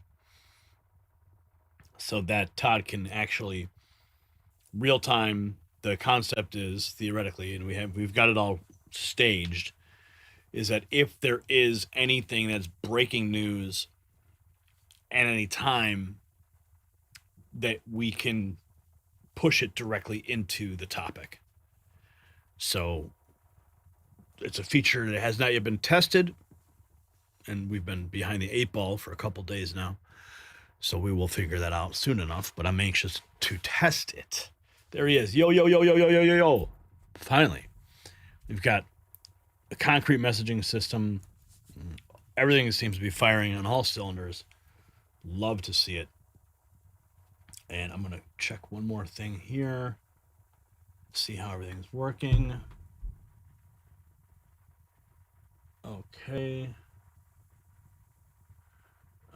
[SPEAKER 6] So that Todd can actually real time. The concept is theoretically, and we've got it all staged, is that if there is anything that's breaking news at any time, that we can push it directly into the topic. So it's a feature that has not yet been tested, and we've been behind the 8 ball for a couple days now. So we will figure that out soon enough, but I'm anxious to test it. There he is. Yo, yo, yo, yo, yo, yo, yo, yo. Finally. We've got a concrete messaging system. Everything seems to be firing on all cylinders. Love to see it. And I'm going to check one more thing here. See how everything's working. Okay.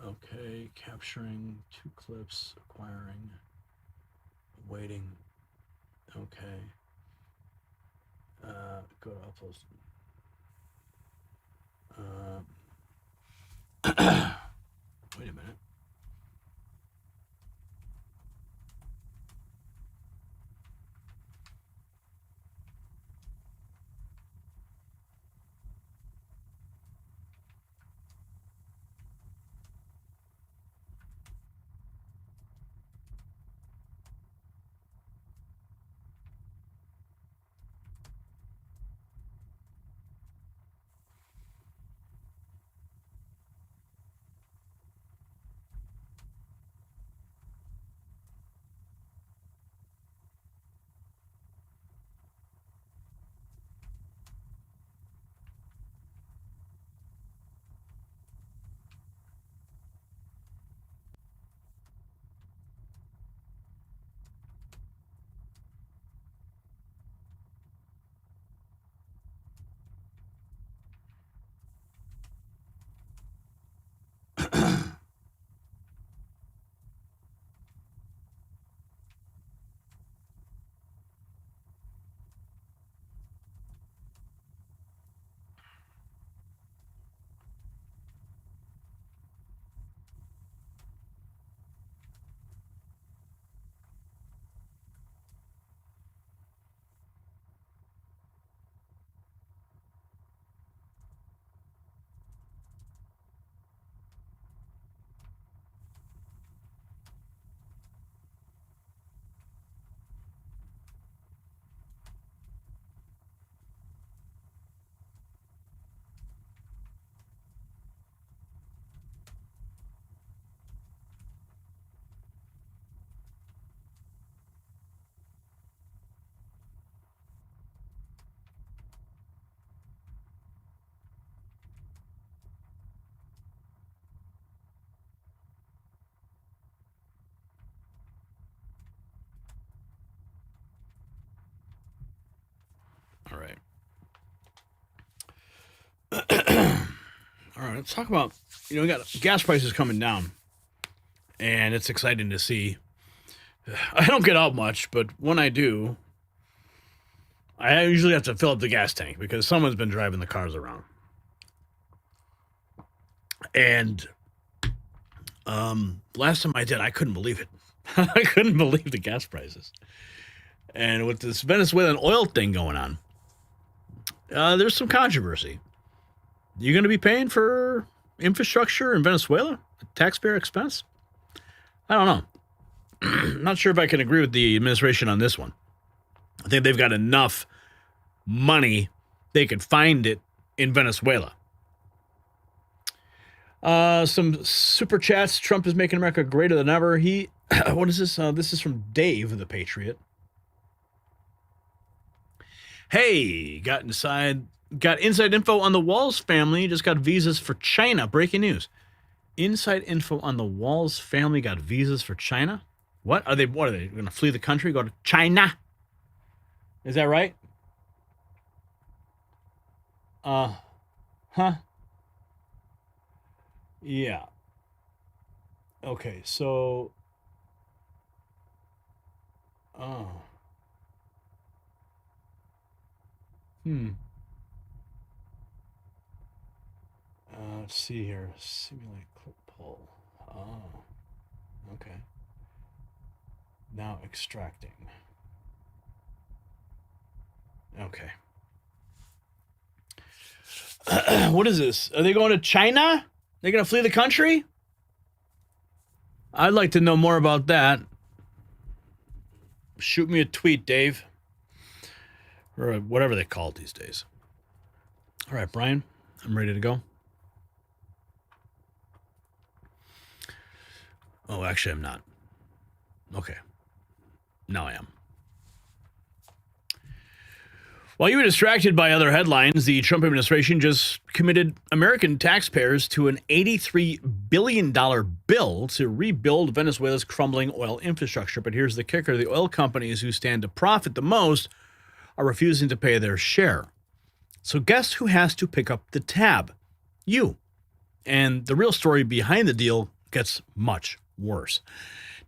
[SPEAKER 6] Okay, capturing 2 clips, acquiring, waiting. Okay. Go to uploads. Wait a minute. All right. All right, let's talk about, we got gas prices coming down, and it's exciting to see. I don't get out much, but when I do, I usually have to fill up the gas tank because someone's been driving the cars around. And last time I did, I couldn't believe it. I couldn't believe the gas prices. And with this Venezuelan oil thing going on, there's some controversy. You going to be paying for infrastructure in Venezuela at taxpayer expense? I don't know. I'm not sure if I can agree with the administration on this one. I think they've got enough money, they could find it in Venezuela. Some super chats. Trump is making America greater than ever. What is this? This is from Dave, the Patriot. Hey, got inside info on the Walls family. Just got visas for China. Breaking news. Inside info on the Walls family got visas for China. What are they going to flee the country? Go to China? Is that right? Huh? Yeah. Okay, so. Oh. Let's see here. Simulate clip pull. Oh, okay. Now extracting. Okay. What is this? Are they going to China? They're going to flee the country? I'd like to know more about that. Shoot me a tweet, Dave. Or whatever they call it these days. All right, Brian, I'm ready to go. Oh, actually, I'm not. Okay. Now I am. While you were distracted by other headlines, the Trump administration just committed American taxpayers to an $83 billion bill to rebuild Venezuela's crumbling oil infrastructure. But here's the kicker. The oil companies who stand to profit the most are refusing to pay their share. So guess who has to pick up the tab? You. And the real story behind the deal gets much worse.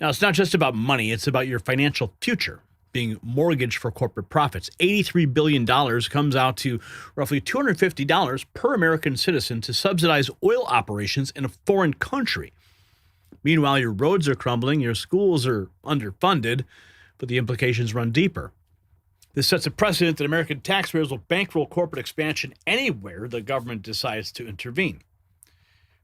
[SPEAKER 6] Now, it's not just about money. It's about your financial future being mortgaged for corporate profits. $83 billion comes out to roughly $250 per American citizen to subsidize oil operations in a foreign country. Meanwhile, your roads are crumbling, your schools are underfunded, but the implications run deeper. This sets a precedent that American taxpayers will bankroll corporate expansion anywhere the government decides to intervene.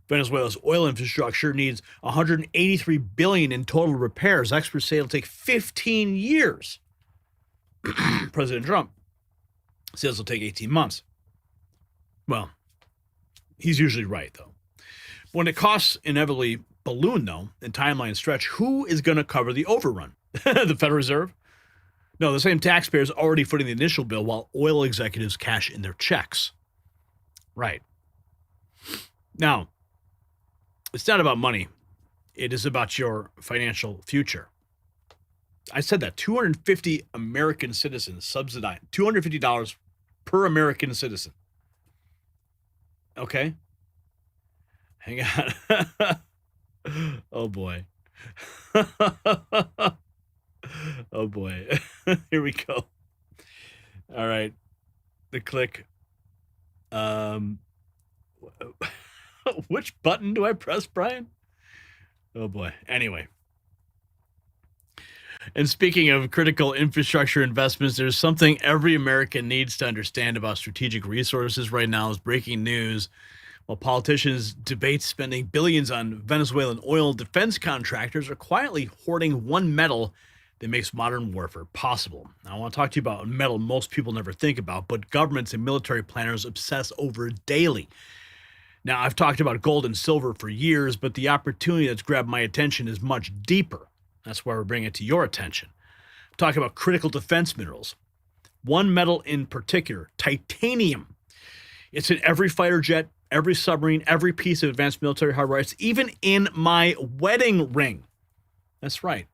[SPEAKER 6] Venezuela's oil infrastructure needs $183 billion in total repairs. Experts say it'll take 15 years. President Trump says it'll take 18 months. Well, he's usually right, though. When the costs inevitably balloon, though, and timelines stretch, who is going to cover the overrun? The Federal Reserve? No, the same taxpayers already footing the initial bill while oil executives cash in their checks. Right. Now, it's not about money. It is about your financial future. I said that 250 American citizens subsidize $250 per American citizen. Okay. Hang on. Oh boy. Oh boy. Here we go. All right. The click. Which button do I press, Brian? Oh boy. Anyway. And speaking of critical infrastructure investments, there's something every American needs to understand about strategic resources right now is breaking news. While politicians debate spending billions on Venezuelan oil, defense contractors are quietly hoarding one metal that makes modern warfare possible. Now, I want to talk to you about a metal most people never think about, but governments and military planners obsess over daily. Now, I've talked about gold and silver for years, but the opportunity that's grabbed my attention is much deeper. That's why we're bringing it to your attention. I'm talking about critical defense minerals. One metal in particular, titanium. It's in every fighter jet, every submarine, every piece of advanced military hardware. It's even in my wedding ring. That's right.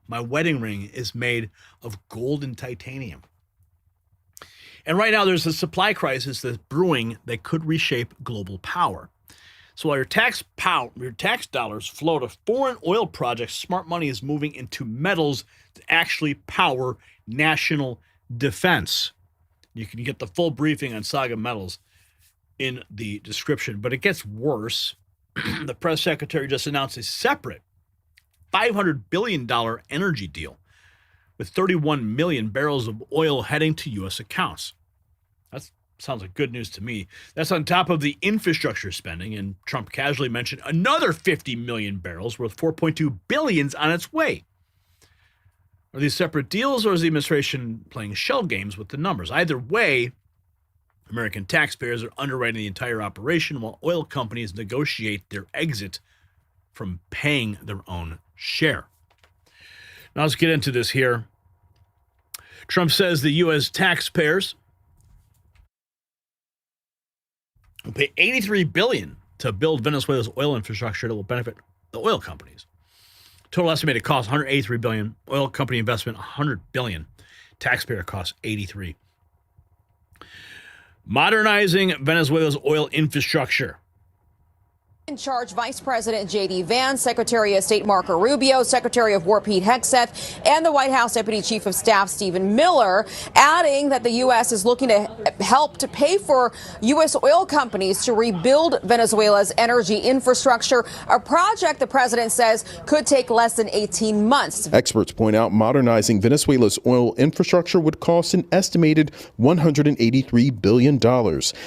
[SPEAKER 6] My wedding ring is made of gold and titanium. And right now there's a supply crisis that's brewing that could reshape global power. So while your tax dollars flow to foreign oil projects, smart money is moving into metals to actually power national defense. You can get the full briefing on Saga Metals in the description, but it gets worse. The press secretary just announced a separate $500 billion energy deal with 31 million barrels of oil heading to U.S. accounts. That sounds like good news to me. That's on top of the infrastructure spending, and Trump casually mentioned another 50 million barrels worth $4.2 billion on its way. Are these separate deals, or is the administration playing shell games with the numbers? Either way, American taxpayers are underwriting the entire operation while oil companies negotiate their exit from paying their own share. Now let's get into this here. Trump says the U.S. taxpayers will pay $83 billion to build Venezuela's oil infrastructure that will benefit the oil companies. Total estimated cost $183 billion. Oil company investment $100 billion. Taxpayer cost $83. Modernizing Venezuela's oil infrastructure.
[SPEAKER 14] In charge, Vice President J.D. Vance, Secretary of State Marco Rubio, Secretary of War Pete Hegseth, and the White House Deputy Chief of Staff Stephen Miller, adding that the U.S. is looking to help to pay for U.S. oil companies to rebuild Venezuela's energy infrastructure, a project the president says could take less than 18 months.
[SPEAKER 15] Experts point out modernizing Venezuela's oil infrastructure would cost an estimated $183 billion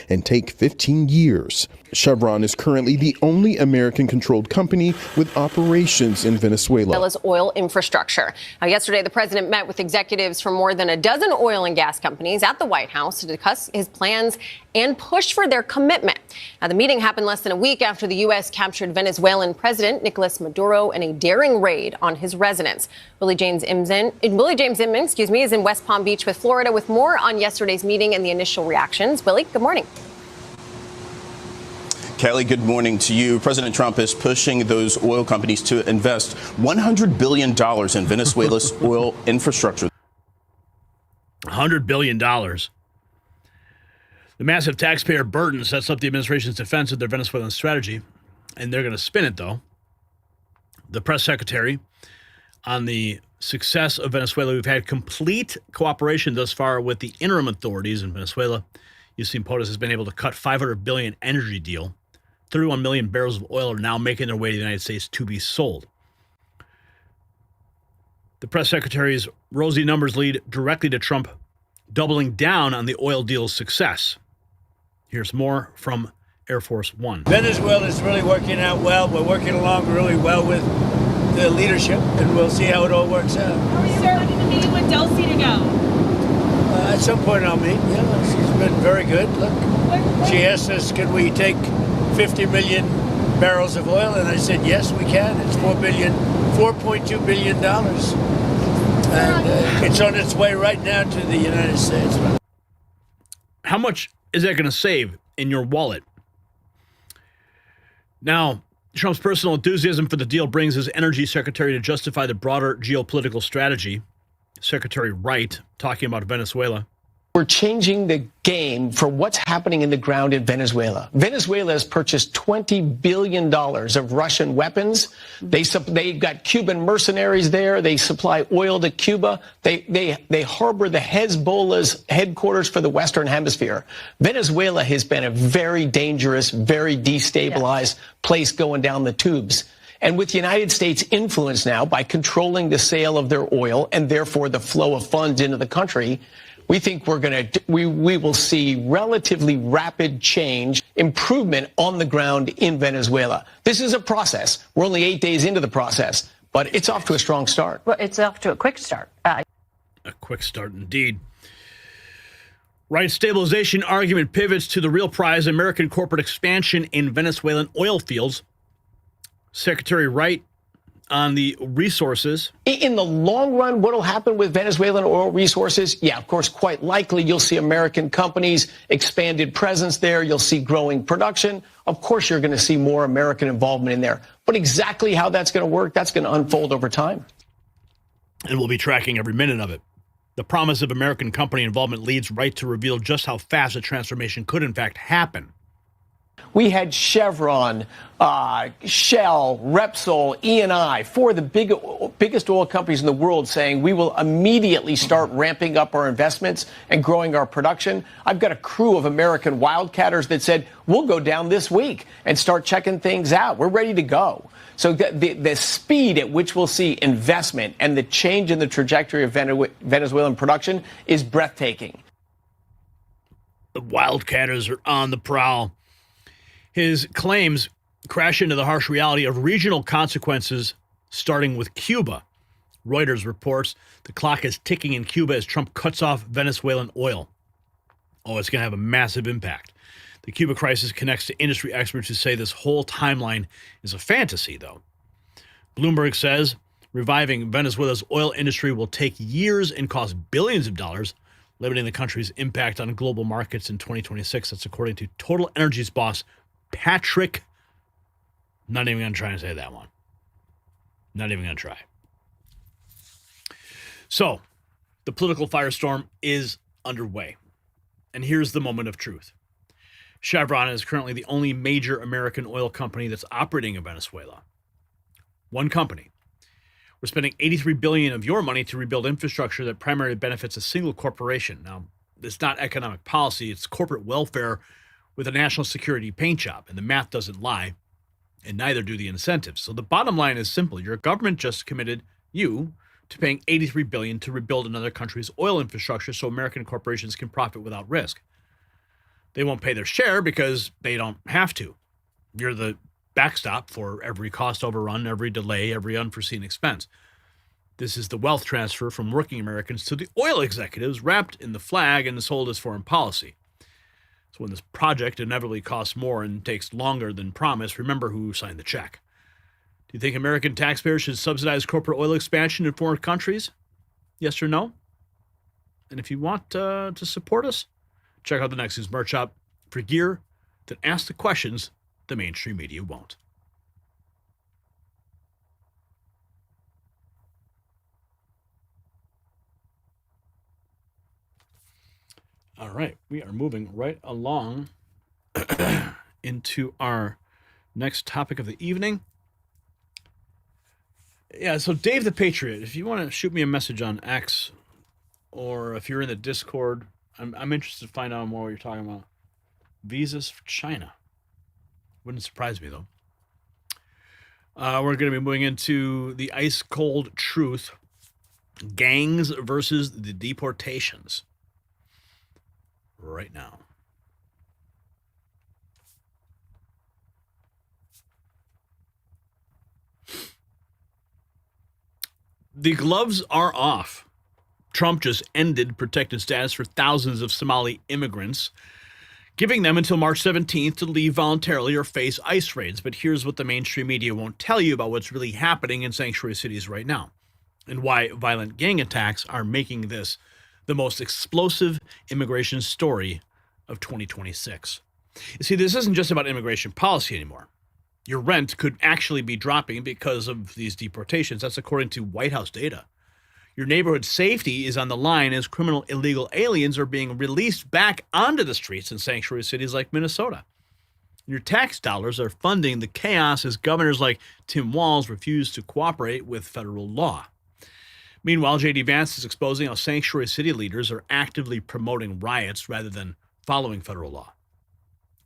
[SPEAKER 15] and take 15 years. Chevron is currently the only American-controlled company with operations in Venezuela.
[SPEAKER 16] Venezuela's oil infrastructure. Now, yesterday, the president met with executives from more than a dozen oil and gas companies at the White House to discuss his plans and push for their commitment. Now, the meeting happened less than a week after the U.S. captured Venezuelan President Nicolas Maduro in a daring raid on his residence. Willie James Inman, is in West Palm Beach with Florida with more on yesterday's meeting and the initial reactions. Willie, good morning.
[SPEAKER 17] Kelly, good morning to you. President Trump is pushing those oil companies to invest $100 billion in Venezuela's oil infrastructure.
[SPEAKER 6] $100 billion. The massive taxpayer burden sets up the administration's defense of their Venezuelan strategy, and they're going to spin it, though. The press secretary on the success of Venezuela, we've had complete cooperation thus far with the interim authorities in Venezuela. You've seen POTUS has been able to cut $500 billion energy deal. 31 million barrels of oil are now making their way to the United States to be sold. The press secretary's rosy numbers lead directly to Trump doubling down on the oil deal's success. Here's more from Air Force One.
[SPEAKER 8] Venezuela is really working out well. We're working along really well with the leadership, and we'll see how it all works out.
[SPEAKER 18] Are you starting the meeting with Delcy to go?
[SPEAKER 8] At some point I'll meet. Yeah, she's been very good. Look, she asked us, can we take 50 million barrels of oil? And I said, yes, we can. It's $4.2 billion. And it's on its way right now to the United States.
[SPEAKER 6] How much is that going to save in your wallet? Now, Trump's personal enthusiasm for the deal brings his energy secretary to justify the broader geopolitical strategy. Secretary Wright talking about Venezuela.
[SPEAKER 19] We're changing the game for what's happening in the ground in Venezuela. Venezuela has purchased $20 billion of Russian weapons. They've got Cuban mercenaries there. They supply oil to Cuba. They harbor the Hezbollah's headquarters for the Western Hemisphere. Venezuela has been a very dangerous, very destabilized place going down the tubes. And with the United States' influence now by controlling the sale of their oil and therefore the flow of funds into the country, we think we will see relatively rapid change, improvement on the ground in Venezuela. This is a process. We're only 8 days into the process, but it's off to a strong start.
[SPEAKER 18] Well, it's off to a quick start.
[SPEAKER 6] A quick start indeed. Right, stabilization argument pivots to the real prize, American corporate expansion in Venezuelan oil fields. Secretary Wright on the resources.
[SPEAKER 19] In the long run, what will happen with Venezuelan oil resources? Yeah, of course, quite likely you'll see American companies, expanded presence there. You'll see growing production. Of course, you're going to see more American involvement in there. But exactly how that's going to work, that's going to unfold over time.
[SPEAKER 6] And we'll be tracking every minute of it. The promise of American company involvement leads right to reveal just how fast a transformation could, in fact, happen.
[SPEAKER 19] We had Chevron, Shell, Repsol, Eni, four of the biggest oil companies in the world saying we will immediately start ramping up our investments and growing our production. I've got a crew of American wildcatters that said we'll go down this week and start checking things out. We're ready to go. So the speed at which we'll see investment and the change in the trajectory of Venezuelan production is breathtaking.
[SPEAKER 6] The wildcatters are on the prowl. His claims crash into the harsh reality of regional consequences, starting with Cuba. Reuters reports the clock is ticking in Cuba as Trump cuts off Venezuelan oil. Oh, it's going to have a massive impact. The Cuba crisis connects to industry experts who say this whole timeline is a fantasy, though. Bloomberg says reviving Venezuela's oil industry will take years and cost billions of dollars, limiting the country's impact on global markets in 2026. That's according to Total Energy's boss, Patrick. Not even going to try and say that one. Not even going to try. So, the political firestorm is underway. And here's the moment of truth. Chevron is currently the only major American oil company that's operating in Venezuela. One company. We're spending $83 billion of your money to rebuild infrastructure that primarily benefits a single corporation. Now, it's not economic policy, it's corporate welfare with a national security paint job, and the math doesn't lie, and neither do the incentives. So the bottom line is simple. Your government just committed you to paying $83 billion to rebuild another country's oil infrastructure so American corporations can profit without risk. They won't pay their share because they don't have to. You're the backstop for every cost overrun, every delay, every unforeseen expense. This is the wealth transfer from working Americans to the oil executives wrapped in the flag and sold as foreign policy. So when this project inevitably costs more and takes longer than promised, remember who signed the check. Do you think American taxpayers should subsidize corporate oil expansion in foreign countries? Yes or no? And if you want to support us, check out the Next News merch shop for gear that asks the questions the mainstream media won't. All right, we are moving right along into our next topic of the evening. Yeah, so Dave the Patriot, if you want to shoot me a message on X, or if you're in the Discord, I'm interested to find out more what you're talking about. Visas for China. Wouldn't surprise me, though. We're going to be moving into the ice cold truth. Gangs versus the deportations. Right now. The gloves are off. Trump just ended protected status for thousands of Somali immigrants, giving them until March 17th to leave voluntarily or face ICE raids. But here's what the mainstream media won't tell you about what's really happening in sanctuary cities right now, and why violent gang attacks are making this the most explosive immigration story of 2026. You see, this isn't just about immigration policy anymore. Your rent could actually be dropping because of these deportations. That's according to White House data. Your neighborhood safety is on the line as criminal illegal aliens are being released back onto the streets in sanctuary cities like Minnesota. Your tax dollars are funding the chaos as governors like Tim Walz refuse to cooperate with federal law. Meanwhile, J.D. Vance is exposing how sanctuary city leaders are actively promoting riots rather than following federal law.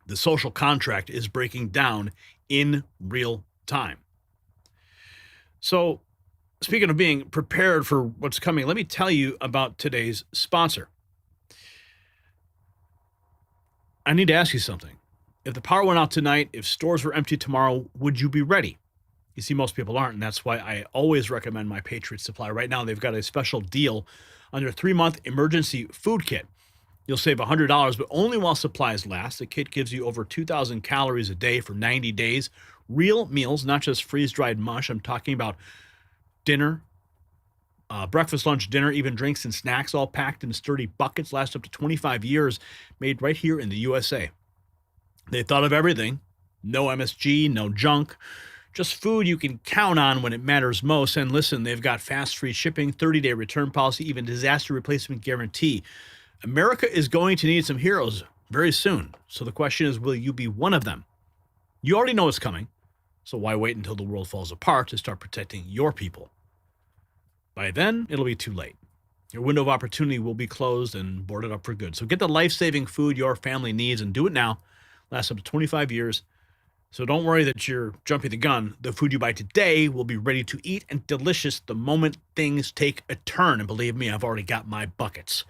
[SPEAKER 6] The social contract is breaking down in real time. So, speaking of being prepared for what's coming, let me tell you about today's sponsor. I need to ask you something. If the power went out tonight, if stores were empty tomorrow, would you be ready? You see, most people aren't, and that's why I always recommend my Patriot Supply. Right now, they've got a special deal on their 3-month emergency food kit. You'll save $100, but only while supplies last. The kit gives you over 2,000 calories a day for 90 days. Real meals, not just freeze-dried mush. I'm talking about dinner, breakfast, lunch, dinner, even drinks and snacks, all packed in sturdy buckets, last up to 25 years, made right here in the USA. They thought of everything. No MSG, no junk. Just food you can count on when it matters most. And listen, they've got fast, free shipping, 30-day return policy, even disaster replacement guarantee. America is going to need some heroes very soon. So the question is, will you be one of them? You already know it's coming. So why wait until the world falls apart to start protecting your people? By then, it'll be too late. Your window of opportunity will be closed and boarded up for good. So get the life-saving food your family needs and do it now. Lasts up to 25 years. So don't worry that you're jumping the gun. The food you buy today will be ready to eat and delicious the moment things take a turn. And believe me, I've already got my buckets.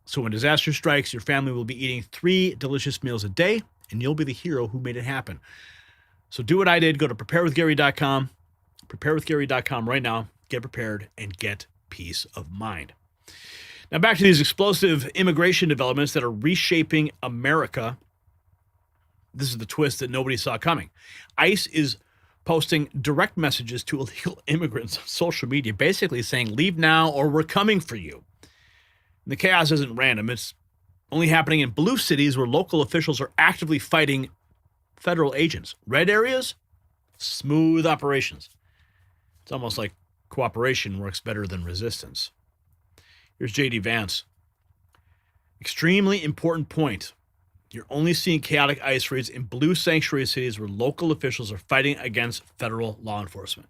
[SPEAKER 6] So when disaster strikes, your family will be eating 3 delicious meals a day, and you'll be the hero who made it happen. So do what I did. Go to preparewithgary.com. Preparewithgary.com right now. Get prepared and get peace of mind. Now back to these explosive immigration developments that are reshaping America. This is the twist that nobody saw coming. ICE is posting direct messages to illegal immigrants on social media, basically saying, leave now or we're coming for you. And the chaos isn't random. It's only happening in blue cities where local officials are actively fighting federal agents. Red areas, smooth operations. It's almost like cooperation works better than resistance. Here's J.D. Vance. Extremely important point. You're only seeing chaotic ICE raids in blue sanctuary cities where local officials are fighting against federal law enforcement.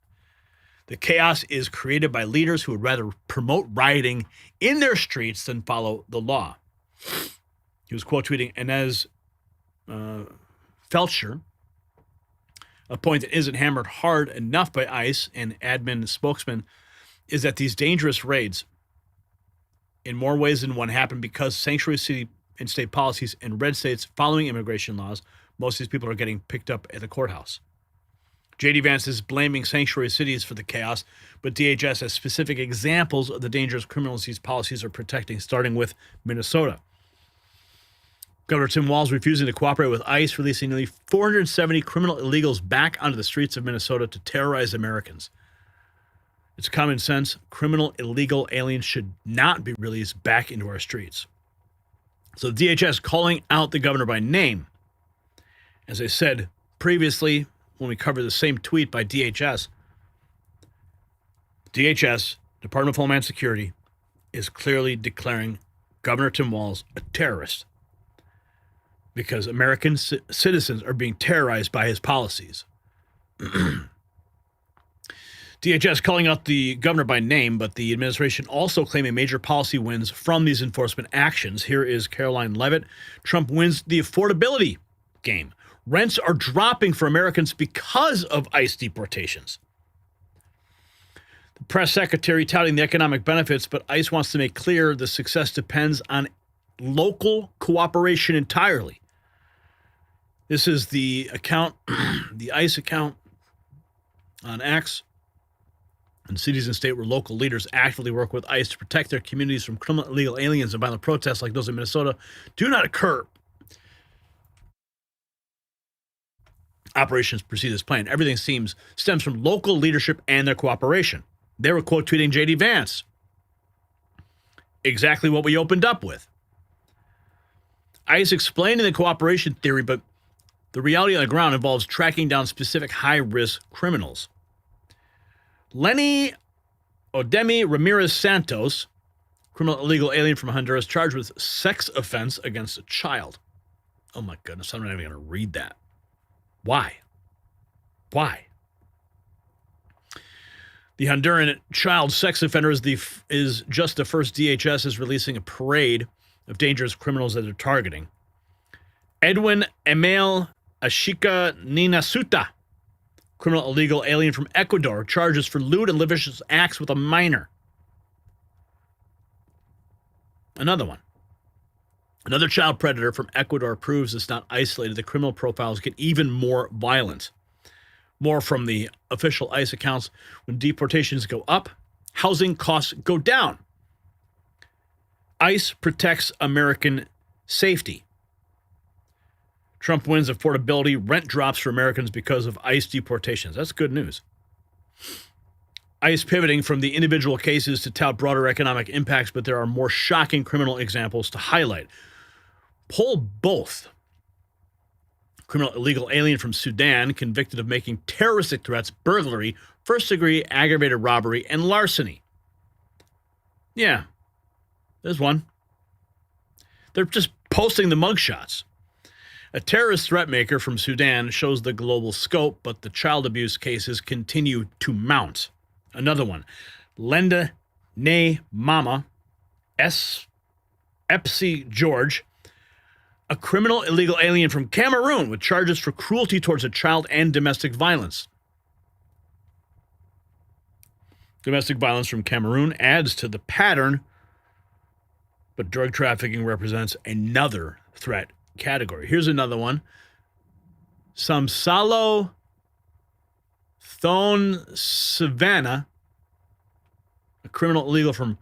[SPEAKER 6] The chaos is created by leaders who would rather promote rioting in their streets than follow the law. He was quote tweeting Inez Felcher, a point that isn't hammered hard enough by ICE and admin spokesman is that these dangerous raids, in more ways than one, happen because sanctuary city and state policies in red states following immigration laws, most of these people are getting picked up at the courthouse. J.D. Vance is blaming sanctuary cities for the chaos, but DHS has specific examples of the dangerous criminals these policies are protecting, starting with Minnesota. Governor Tim Walz refusing to cooperate with ICE, releasing nearly 470 criminal illegals back onto the streets of Minnesota to terrorize Americans. It's common sense. Criminal illegal aliens should not be released back into our streets. So DHS calling out the governor by name. As I said previously, when we covered the same tweet by DHS, Department of Homeland Security, is clearly declaring Governor Tim Walz a terrorist because American citizens are being terrorized by his policies. DHS calling out the governor by name, but the administration also claiming major policy wins from these enforcement actions. Here is Caroline Leavitt. Trump wins the affordability game. Rents are dropping for Americans because of ICE deportations. The press secretary touting the economic benefits, but ICE wants to make clear the success depends on local cooperation entirely. This is the account, the ICE account on X. In cities and states where local leaders actively work with ICE to protect their communities from criminal illegal aliens and violent protests like those in Minnesota do not occur. Operations proceed as planned. Everything stems from local leadership and their cooperation. They were quote tweeting J.D. Vance. Exactly what we opened up with. ICE explaining the cooperation theory, but the reality on the ground involves tracking down specific high-risk criminals. Lenny Odemi Ramirez Santos, criminal illegal alien from Honduras, charged with sex offense against a child. Oh my goodness, I'm not even going to read that. Why? The Honduran child sex offender is just the first DHS is releasing a parade of dangerous criminals that they're targeting. Edwin Emil Ashika Ninasuta, criminal illegal alien from Ecuador, charges for lewd and lascivious acts with a minor. Another one. Another child predator from Ecuador proves it's not isolated. The criminal profiles get even more violent. More from the official ICE accounts. When deportations go up, housing costs go down. ICE protects American safety. Trump wins affordability. Rent drops for Americans because of ICE deportations. That's good news. ICE pivoting from the individual cases to tout broader economic impacts, but there are more shocking criminal examples to highlight. Poll both. Criminal illegal alien from Sudan convicted of making terroristic threats, burglary, first-degree aggravated robbery, and larceny. Yeah, there's one. They're just posting the mugshots. A terrorist threat maker from Sudan shows the global scope, but the child abuse cases continue to mount. Another one. Lenda Ne Mama Epsi George, a criminal illegal alien from Cameroon with charges for cruelty towards a child and domestic violence. Domestic violence from Cameroon adds to the pattern, but drug trafficking represents another threat category. Here's another one. Samsalo Thon Savannah, a criminal illegal from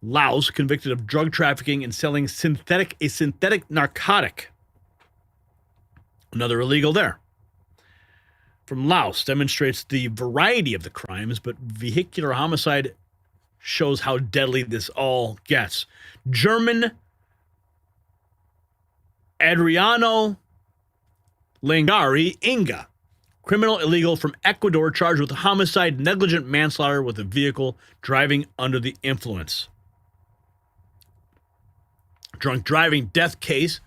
[SPEAKER 6] Laos, convicted of drug trafficking and selling a synthetic narcotic. Another illegal there. From Laos, demonstrates the variety of the crimes, but vehicular homicide shows how deadly this all gets. German Adriano Langari Inga, criminal illegal from Ecuador, charged with homicide, negligent manslaughter with a vehicle, driving under the influence. Drunk driving death case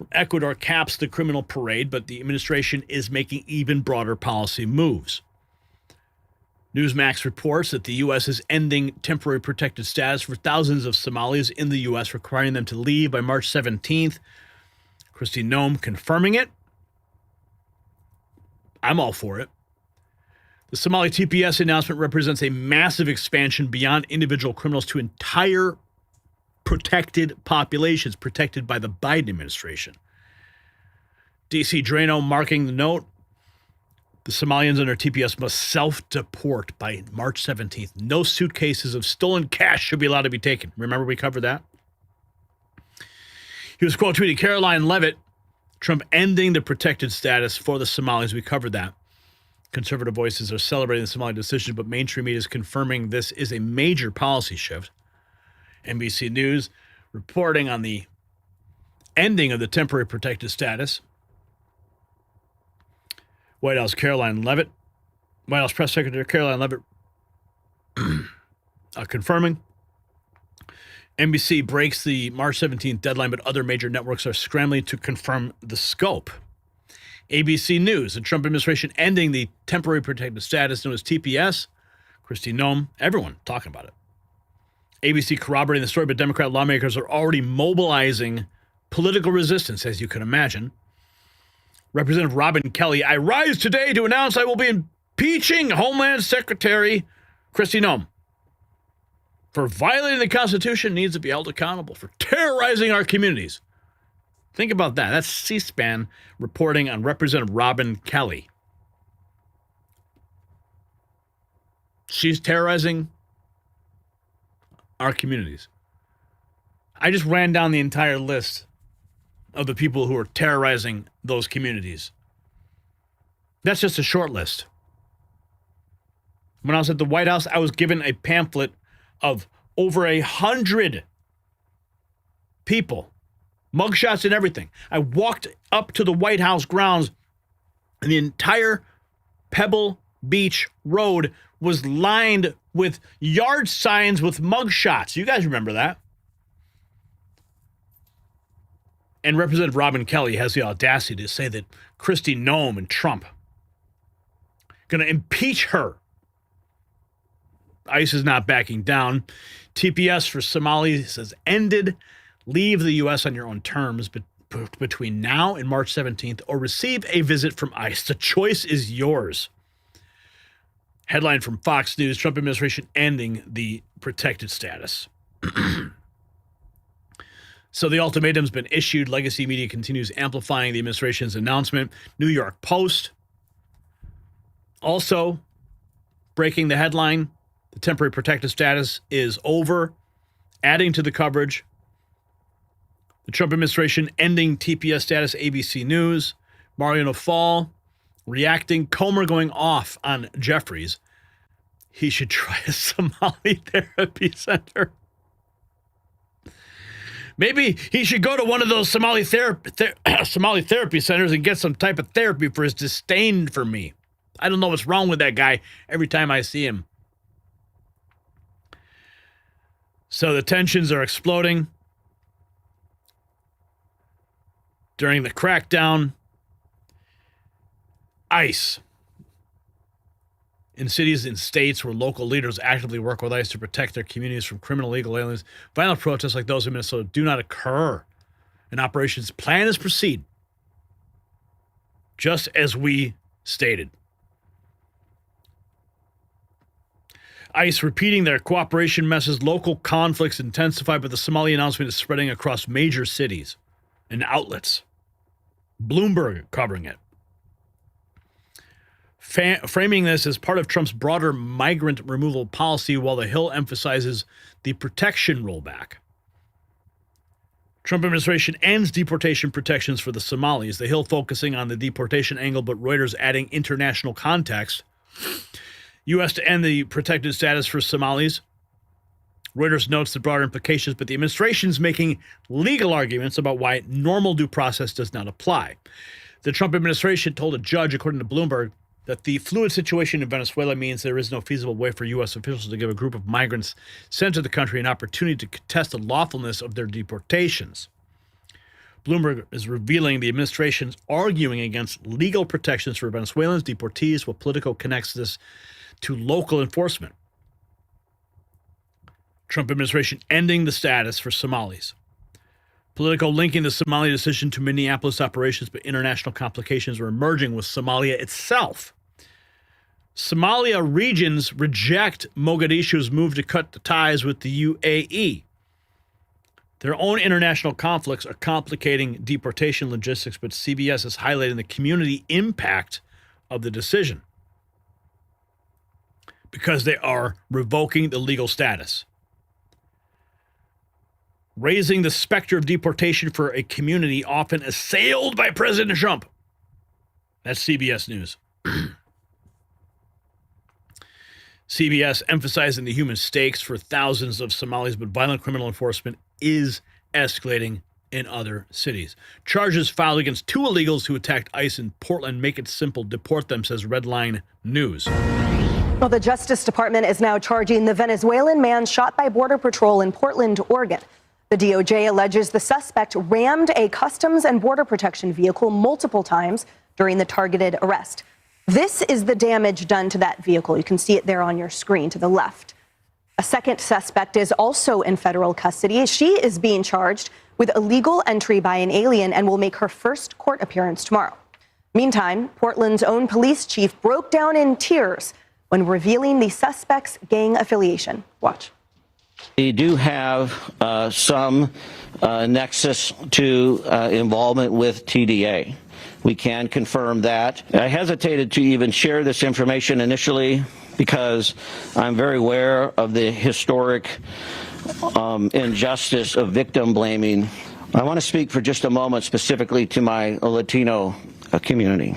[SPEAKER 6] from Ecuador caps the criminal parade, but the administration is making even broader policy moves. Newsmax reports that the U.S. is ending temporary protected status for thousands of Somalis in the U.S., requiring them to leave by March 17th. Kristi Noem confirming it. I'm all for it. The Somali TPS announcement represents a massive expansion beyond individual criminals to entire protected populations protected by the Biden administration. DC Drano marking the note. The Somalians under TPS must self-deport by March 17th. No suitcases of stolen cash should be allowed to be taken. Remember we covered that? He was quote tweeting Caroline Leavitt, Trump ending the protected status for the Somalis. We covered that. Conservative voices are celebrating the Somali decision, but mainstream media is confirming this is a major policy shift. NBC News reporting on the ending of the temporary protected status. White House Press Secretary Caroline Leavitt confirming. NBC breaks the March 17th deadline, but other major networks are scrambling to confirm the scope. ABC News, the Trump administration ending the temporary protected status known as TPS. Kristi Noem, everyone talking about it. ABC corroborating the story, but Democrat lawmakers are already mobilizing political resistance, as you can imagine. Representative Robin Kelly, I rise today to announce I will be impeaching Homeland Secretary Kristi Noem for violating the Constitution, needs to be held accountable for terrorizing our communities. Think about that. That's C-SPAN reporting on Representative Robin Kelly. She's terrorizing our communities. I just ran down the entire list of the people who are terrorizing those communities. That's just a short list. When I was at the White House, I was given a pamphlet of over 100 people, mugshots and everything. I walked up to the White House grounds, and the entire Pebble Beach Road was lined with yard signs with mugshots. You guys remember that? And Representative Robin Kelly has the audacity to say that Kristi Noem and Trump going to impeach her. ICE is not backing down. TPS for Somalis has ended. Leave the U.S. on your own terms between now and March 17th or receive a visit from ICE. The choice is yours. Headline from Fox News, Trump administration ending the protected status. So the ultimatum's been issued. Legacy media continues amplifying the administration's announcement. New York Post also breaking the headline. The temporary protected status is over. Adding to the coverage, the Trump administration ending TPS status, ABC News. Mariano Fall reacting. Comer going off on Jeffries. He should try a Somali therapy center. Maybe he should go to one of those Somali therapy centers and get some type of therapy for his disdain for me. I don't know what's wrong with that guy every time I see him. So the tensions are exploding. During the crackdown, ICE in cities and states where local leaders actively work with ICE to protect their communities from criminal illegal aliens, violent protests like those in Minnesota do not occur. And operations plan as proceed, just as we stated. ICE repeating their cooperation message. Local conflicts intensify, but the Somali announcement is spreading across major cities and outlets. Bloomberg covering it. Framing this as part of Trump's broader migrant removal policy, while the Hill emphasizes the protection rollback. Trump administration ends deportation protections for the Somalis, the Hill focusing on the deportation angle, but Reuters adding international context. U.S. to end the protected status for Somalis. Reuters notes the broader implications, but the administration's making legal arguments about why normal due process does not apply. The Trump administration told a judge, according to Bloomberg, that the fluid situation in Venezuela means there is no feasible way for U.S. officials to give a group of migrants sent to the country an opportunity to contest the lawfulness of their deportations. Bloomberg is revealing the administration's arguing against legal protections for Venezuelans, deportees, while Politico connects this to local enforcement. Trump administration ending the status for Somalis. Politico linking the Somali decision to Minneapolis operations, but international complications are emerging with Somalia itself. Somalia regions reject Mogadishu's move to cut the ties with the UAE. Their own international conflicts are complicating deportation logistics, but CBS is highlighting the community impact of the decision because they are revoking the legal status, raising the specter of deportation for a community often assailed by President Trump. That's CBS News. CBS emphasizing the human stakes for thousands of Somalis, but violent criminal enforcement is escalating in other cities. Charges filed against 2 illegals who attacked ICE in Portland. Make it simple, deport them, says Redline News.
[SPEAKER 20] Well, the Justice Department is now charging the Venezuelan man shot by Border Patrol in Portland, Oregon. The DOJ alleges the suspect rammed a Customs and Border Protection vehicle multiple times during the targeted arrest. This is the damage done to that vehicle. You can see it there on your screen to the left. A second suspect is also in federal custody. She is being charged with illegal entry by an alien and will make her first court appearance tomorrow. Meantime, Portland's own police chief broke down in tears when revealing the suspect's gang affiliation. Watch.
[SPEAKER 21] They do have some nexus to involvement with TDA. We can confirm that. I hesitated to even share this information initially because I'm very aware of the historic injustice of victim blaming. I want to speak for just a moment specifically to my Latino community.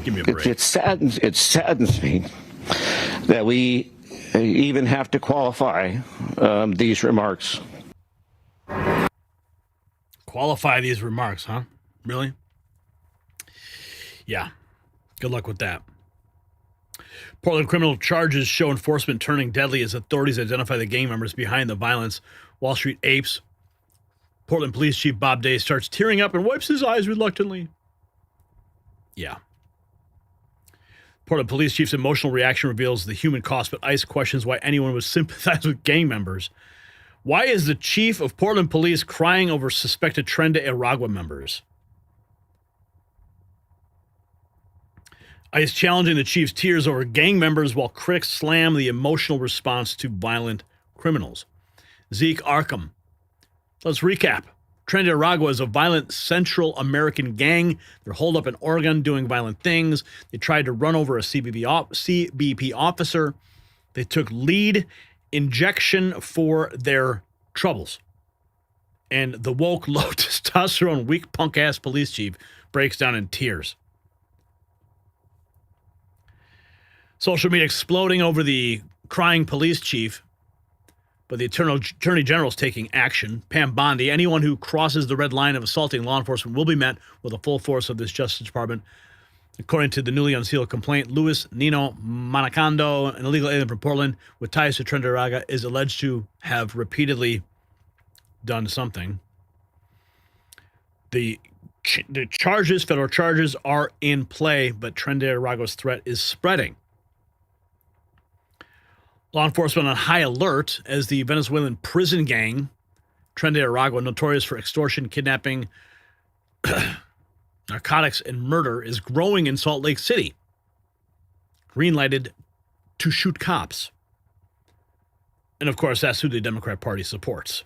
[SPEAKER 6] Give me a break.
[SPEAKER 21] It saddens me that we even have to qualify these remarks.
[SPEAKER 6] Qualify these remarks, huh? Really? Yeah. Good luck with that. Portland criminal charges show enforcement turning deadly as authorities identify the gang members behind the violence. Wall Street apes. Portland Police Chief Bob Day starts tearing up and wipes his eyes reluctantly. Yeah. Portland Police Chief's emotional reaction reveals the human cost, but ICE questions why anyone would sympathize with gang members. Why is the chief of Portland Police crying over suspected Tren de Aragua members? ICE challenging the chief's tears over gang members while critics slam the emotional response to violent criminals. Zeke Arkham. Let's recap. Tren de Aragua is a violent Central American gang. They're holed up in Oregon doing violent things. They tried to run over a CBP officer. They took lead injection for their troubles. And the woke, low testosterone, weak punk-ass police chief breaks down in tears. Social media exploding over the crying police chief. But the Attorney General is taking action. Pam Bondi, anyone who crosses the red line of assaulting law enforcement will be met with the full force of this Justice Department. According to the newly unsealed complaint, Luis Nino Manacando, an illegal alien from Portland with ties to Tren de Aragua, is alleged to have repeatedly done something. The charges, federal charges, are in play, but Tren de Aragua's threat is spreading. Law enforcement on high alert as the Venezuelan prison gang, Tren de Aragua, notorious for extortion, kidnapping, narcotics, and murder, is growing in Salt Lake City. Green-lighted to shoot cops. And of course, that's who the Democrat Party supports.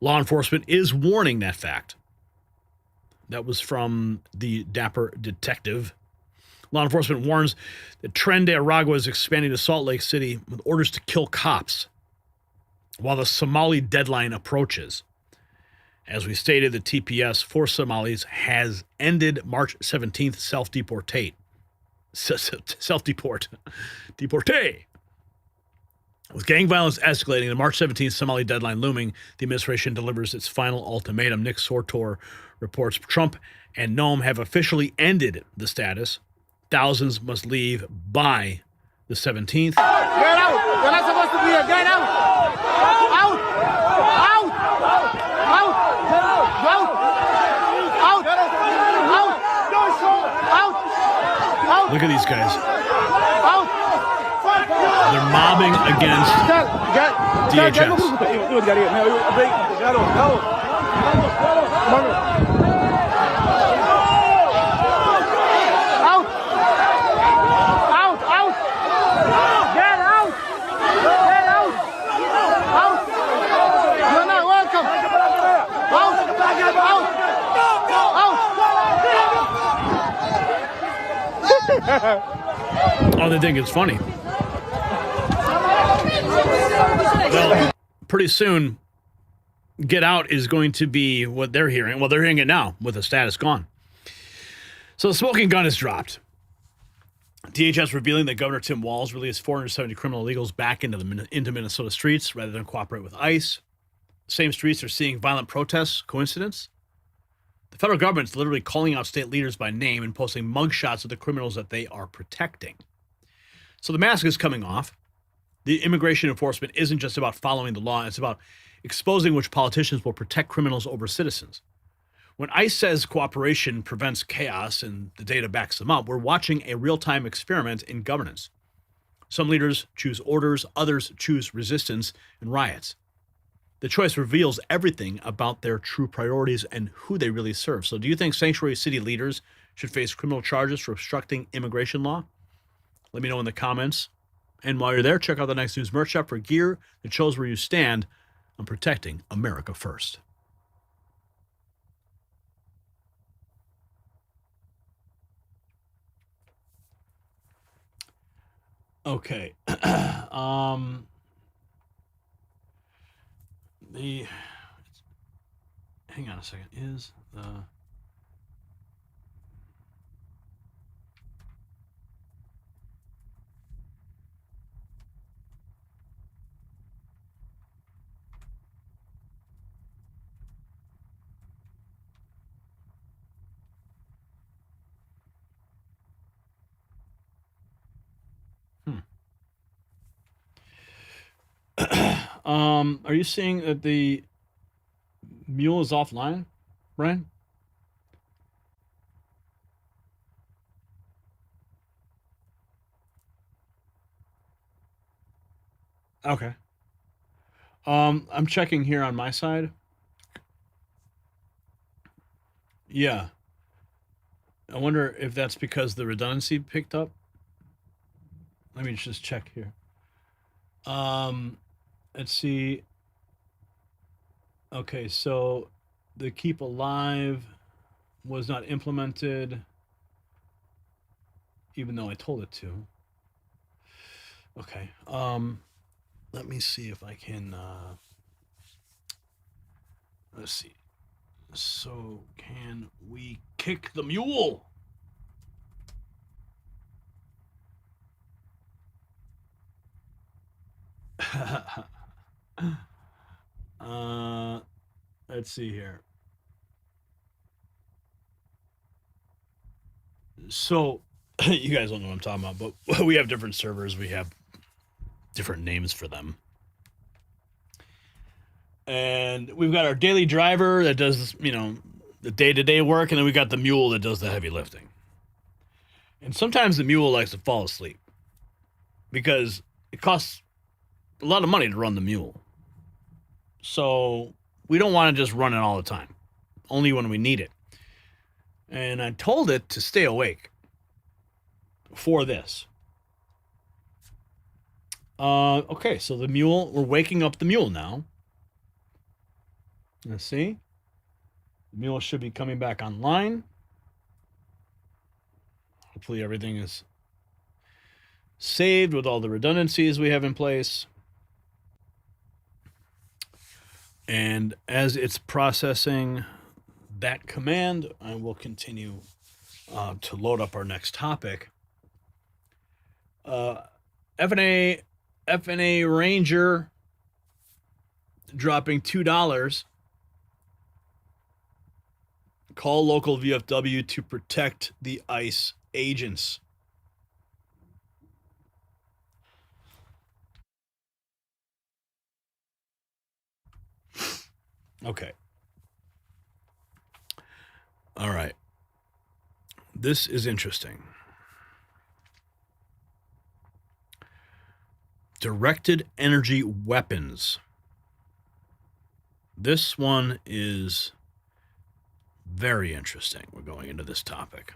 [SPEAKER 6] Law enforcement is warning that fact. That was from the Dapper Detective. Law enforcement warns that Tren de Aragua is expanding to Salt Lake City with orders to kill cops while the Somali deadline approaches. As we stated, the TPS for Somalis has ended March 17th self-deport. With gang violence escalating, the March 17th Somali deadline looming, the administration delivers its final ultimatum. Nick Sortor reports Trump and Nome have officially ended the status. Thousands must leave by the 17th.
[SPEAKER 4] Get out! You're not supposed to be here. Get out! Out! Out! Out! Out! Out! Out! Out!
[SPEAKER 6] Look at these guys.
[SPEAKER 4] Out!
[SPEAKER 6] They're mobbing against DHS. Oh, they think it's funny. Well, pretty soon, get out is going to be what they're hearing. Well, they're hearing it now with the status gone. So the smoking gun is dropped. DHS revealing that Governor Tim Walz released 470 criminal illegals back into Minnesota streets rather than cooperate with ICE. Same streets are seeing violent protests. Coincidence? The federal government's literally calling out state leaders by name and posting mugshots of the criminals that they are protecting. So the mask is coming off. The immigration enforcement isn't just about following the law. It's about exposing which politicians will protect criminals over citizens. When ICE says cooperation prevents chaos and the data backs them up, we're watching a real-time experiment in governance. Some leaders choose orders, others choose resistance and riots. The choice reveals everything about their true priorities and who they really serve. So do you think sanctuary city leaders should face criminal charges for obstructing immigration law? Let me know in the comments. And while you're there, check out the Next News merch shop for gear that shows where you stand on protecting America first. Okay. Hang on a second. Is the are you seeing that the mule is offline, Brian? Okay. I'm checking here on my side. Yeah. I wonder if that's because the redundancy picked up. Let me just check here. Let's see. Okay, so the keep alive was not implemented, even though I told it to. Okay. Let me see if I can. Let's see. So can we kick the mule? Let's see here. So you guys don't know what I'm talking about, but we have different servers. We have different names for them. And we've got our daily driver that does, the day-to-day work, and then we got the mule that does the heavy lifting. And sometimes the mule likes to fall asleep because it costs a lot of money to run the mule. So we don't want to just run it all the time, only when we need it. And I told it to stay awake for this. Okay, so the mule, we're waking up the mule now. Let's see. The mule should be coming back online. Hopefully everything is saved with all the redundancies we have in place. And as it's processing that command, I will continue to load up our next topic. FNA Ranger dropping $2. Call local VFW to protect the ICE agents. Okay. All right. This is interesting. Directed energy weapons. This one is very interesting. We're going into this topic.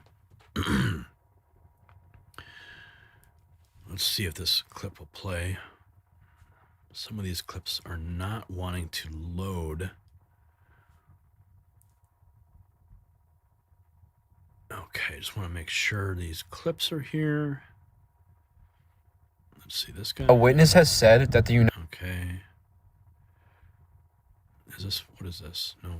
[SPEAKER 6] Let's see if this clip will play. Some of these clips are not wanting to load. Okay, just want to make sure these clips are here. Let's see this guy.
[SPEAKER 1] A witness has said that the
[SPEAKER 6] Okay. What is this? No.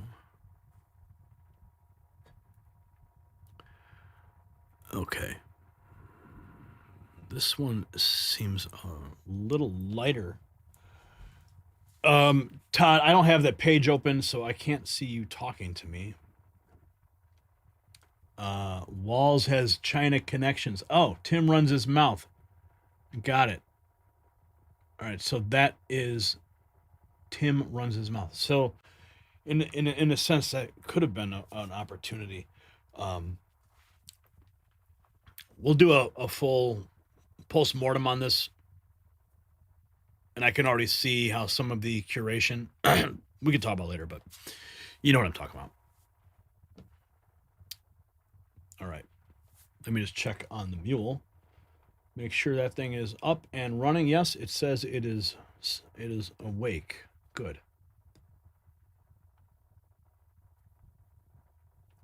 [SPEAKER 6] Okay. This one seems a little lighter. Todd, I don't have that page open, so I can't see you talking to me. Walls has China connections. Oh, Tim runs his mouth. Got it. All right, so that is Tim runs his mouth. So, in a sense, that could have been an opportunity. We'll do a full post-mortem on this, and I can already see how some of the curation we can talk about later, but you know what I'm talking about. All right, let me just check on the mule. Make sure that thing is up and running. Yes, it says it is awake. Good.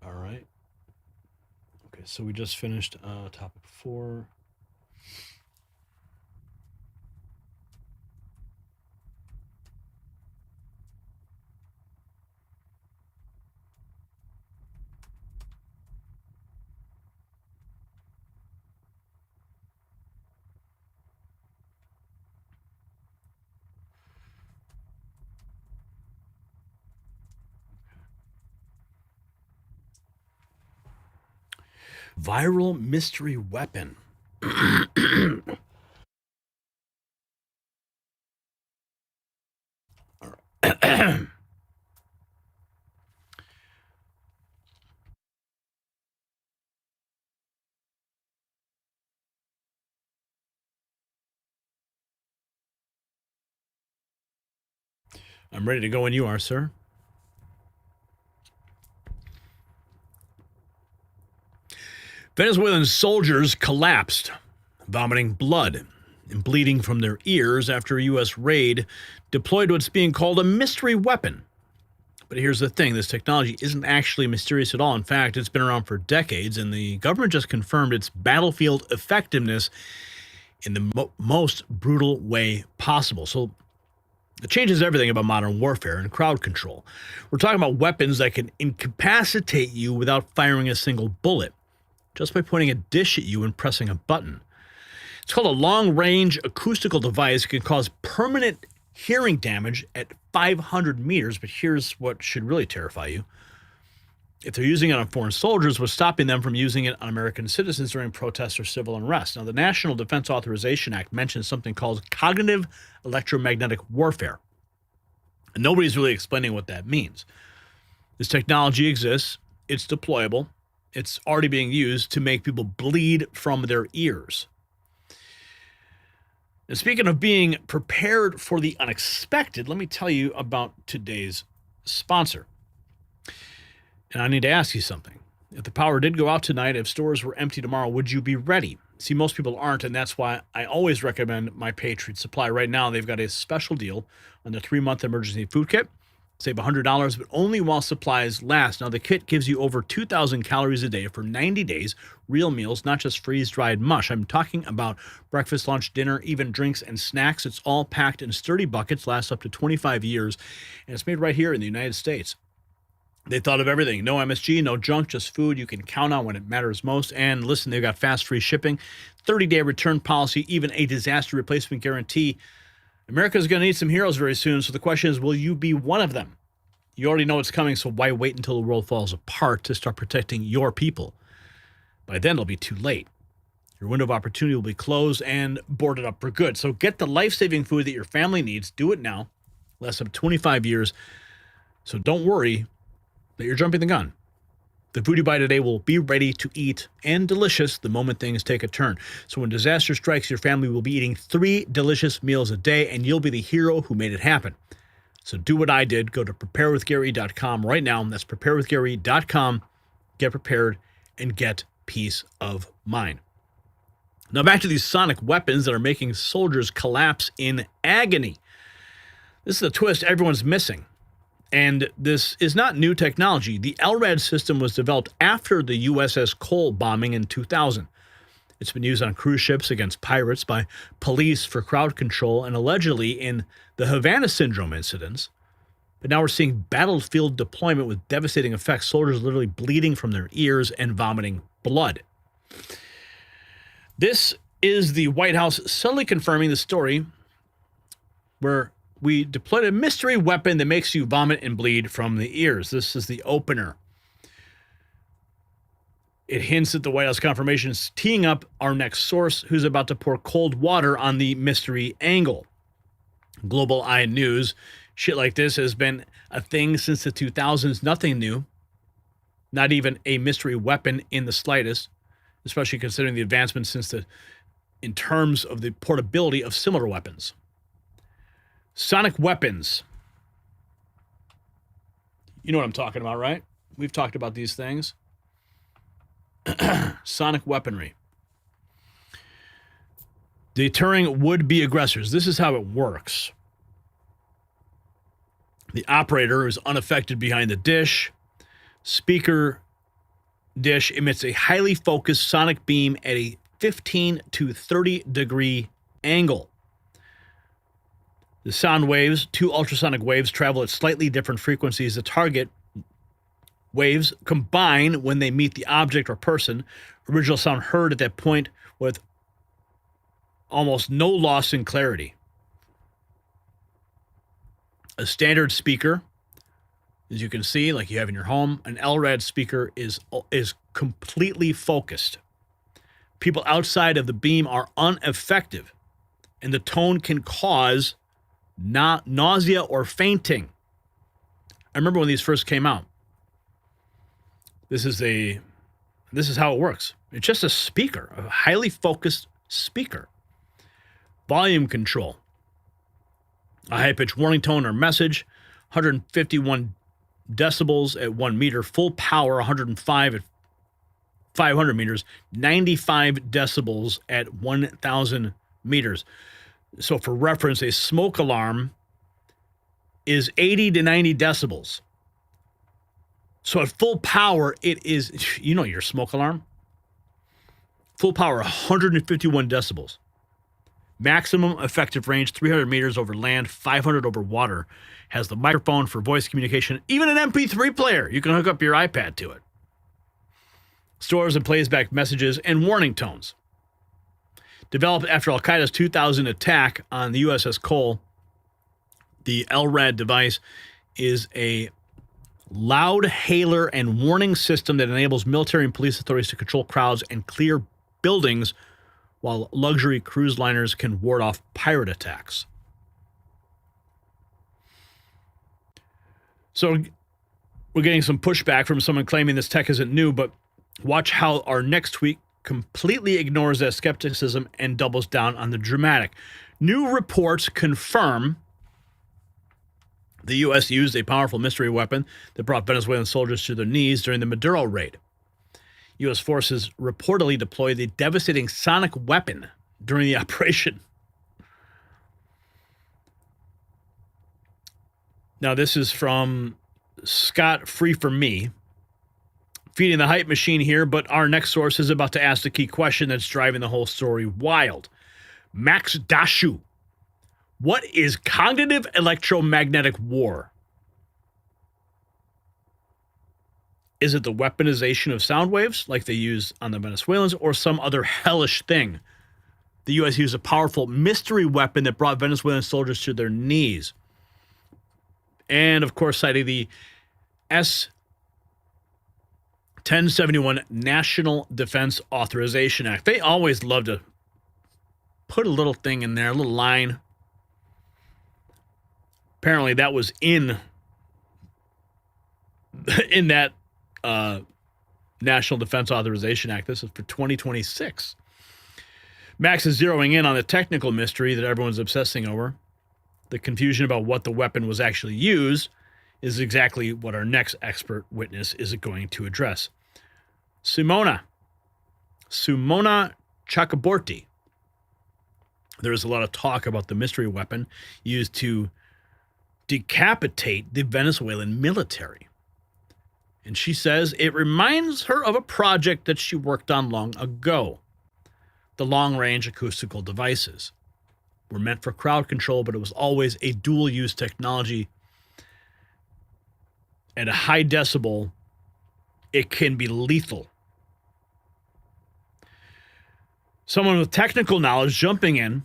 [SPEAKER 6] All right. Okay, so we just finished topic 4. Viral mystery weapon. All right. I'm ready to go when you are, sir. Venezuelan soldiers collapsed, vomiting blood and bleeding from their ears after a U.S. raid deployed what's being called a mystery weapon. But here's the thing, this technology isn't actually mysterious at all. In fact, it's been around for decades, and the government just confirmed its battlefield effectiveness in the most brutal way possible. So it changes everything about modern warfare and crowd control. We're talking about weapons that can incapacitate you without firing a single bullet, just by pointing a dish at you and pressing a button. It's called a Long Range Acoustical Device. It can cause permanent hearing damage at 500 meters, but here's what should really terrify you. If they're using it on foreign soldiers, what's stopping them from using it on American citizens during protests or civil unrest? Now, the National Defense Authorization Act mentions something called cognitive electromagnetic warfare. And nobody's really explaining what that means. This technology exists. It's deployable. It's already being used to make people bleed from their ears. And speaking of being prepared for the unexpected, let me tell you about today's sponsor. And I need to ask you something. If the power did go out tonight, if stores were empty tomorrow, would you be ready? See, most people aren't, and that's why I always recommend My Patriot Supply. Right now, they've got a special deal on the 3-month emergency food kit. Save $100, but only while supplies last. Now, the kit gives you over 2,000 calories a day for 90 days, real meals, not just freeze-dried mush. I'm talking about breakfast, lunch, dinner, even drinks and snacks. It's all packed in sturdy buckets, lasts up to 25 years, and it's made right here in the United States. They thought of everything. No MSG, no junk, just food you can count on when it matters most. And listen, they've got fast, free shipping, 30-day return policy, even a disaster replacement guarantee. America's going to need some heroes very soon, so the question is, will you be one of them? You already know it's coming, so why wait until the world falls apart to start protecting your people? By then, it'll be too late. Your window of opportunity will be closed and boarded up for good. So get the life-saving food that your family needs. Do it now. Lasts up to 25 years. So don't worry that you're jumping the gun. The food you buy today will be ready to eat and delicious the moment things take a turn. So when disaster strikes, your family will be eating 3 delicious meals a day, and you'll be the hero who made it happen. So do what I did. Go to preparewithgary.com right now. That's preparewithgary.com. Get prepared and get peace of mind. Now back to these sonic weapons that are making soldiers collapse in agony. This is the twist everyone's missing. And this is not new technology. The LRAD system was developed after the USS Cole bombing in 2000. It's been used on cruise ships against pirates, by police for crowd control, and allegedly in the Havana syndrome incidents. But now we're seeing battlefield deployment with devastating effects, soldiers literally bleeding from their ears and vomiting blood. This is the White House subtly confirming the story where we deployed a mystery weapon that makes you vomit and bleed from the ears. This is the opener. It hints at the White House confirmation is teeing up our next source, who's about to pour cold water on the mystery angle. Global Eye News, shit like this has been a thing since the 2000s. Nothing new. Not even a mystery weapon in the slightest, especially considering the advancements in terms of the portability of similar weapons. Sonic weapons. You know what I'm talking about, right? We've talked about these things. Sonic weaponry. Deterring would-be aggressors. This is how it works. The operator is unaffected behind the dish. Speaker dish emits a highly focused sonic beam at a 15 to 30 degree angle. The sound waves, 2 ultrasonic waves, travel at slightly different frequencies. The target waves combine when they meet the object or person. Original sound heard at that point with almost no loss in clarity. A standard speaker, as you can see, like you have in your home, an LRAD speaker is completely focused. People outside of the beam are ineffective, and the tone can cause nausea or fainting. I remember when these first came out. This is how it works. It's just a speaker, a highly focused speaker. Volume control. A high-pitched warning tone or message, 151 decibels at 1 meter, full power 105 at 500 meters, 95 decibels at 1,000 meters. So for reference, a smoke alarm is 80 to 90 decibels. So at full power, it is, you know your smoke alarm? Full power, 151 decibels. Maximum effective range, 300 meters over land, 500 over water. Has the microphone for voice communication, even an MP3 player. You can hook up your iPad to it. Stores and plays back messages and warning tones. Developed after Al-Qaeda's 2000 attack on the USS Cole, the LRAD device is a loud hailer and warning system that enables military and police authorities to control crowds and clear buildings, while luxury cruise liners can ward off pirate attacks. So we're getting some pushback from someone claiming this tech isn't new, but watch how our next tweet completely ignores that skepticism and doubles down on the dramatic. New reports confirm the U.S. used a powerful mystery weapon that brought Venezuelan soldiers to their knees during the Maduro raid. U.S. forces reportedly deployed the devastating sonic weapon during the operation. Now, this is from Scott Free For Me. Feeding the hype machine here, but our next source is about to ask the key question that's driving the whole story wild. Max Dashu. What is cognitive electromagnetic war? Is it the weaponization of sound waves like they use on the Venezuelans, or some other hellish thing? The U.S. used a powerful mystery weapon that brought Venezuelan soldiers to their knees. And, of course, citing the S-1071 National Defense Authorization Act. They always love to put a little thing in there, a little line. Apparently that was in in that National Defense Authorization Act. This is for 2026. Max is zeroing in on the technical mystery that everyone's obsessing over. The confusion about what the weapon was actually used is exactly what our next expert witness is going to address. Sumona Chakraborty. There is a lot of talk about the mystery weapon used to decapitate the Venezuelan military. And she says it reminds her of a project that she worked on long ago. The Long Range Acoustical Devices were meant for crowd control, but it was always a dual-use technology. At a high decibel, it can be lethal. Someone with technical knowledge jumping in,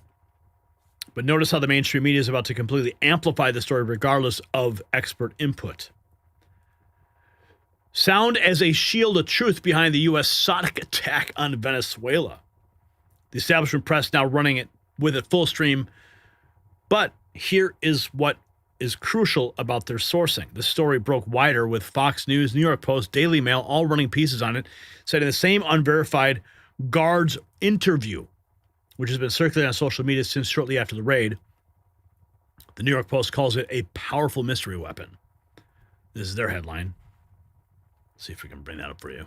[SPEAKER 6] but notice how the mainstream media is about to completely amplify the story regardless of expert input. Sound as a shield of truth behind the U.S. sonic attack on Venezuela. The establishment press now running it with it full stream. But here is what is crucial about their sourcing. The story broke wider with Fox News, New York Post, Daily Mail, all running pieces on it, citing the same unverified guards interview, which has been circulating on social media since shortly after the raid. The New York Post calls it a powerful mystery weapon. This is their headline. Let's see if we can bring that up for you.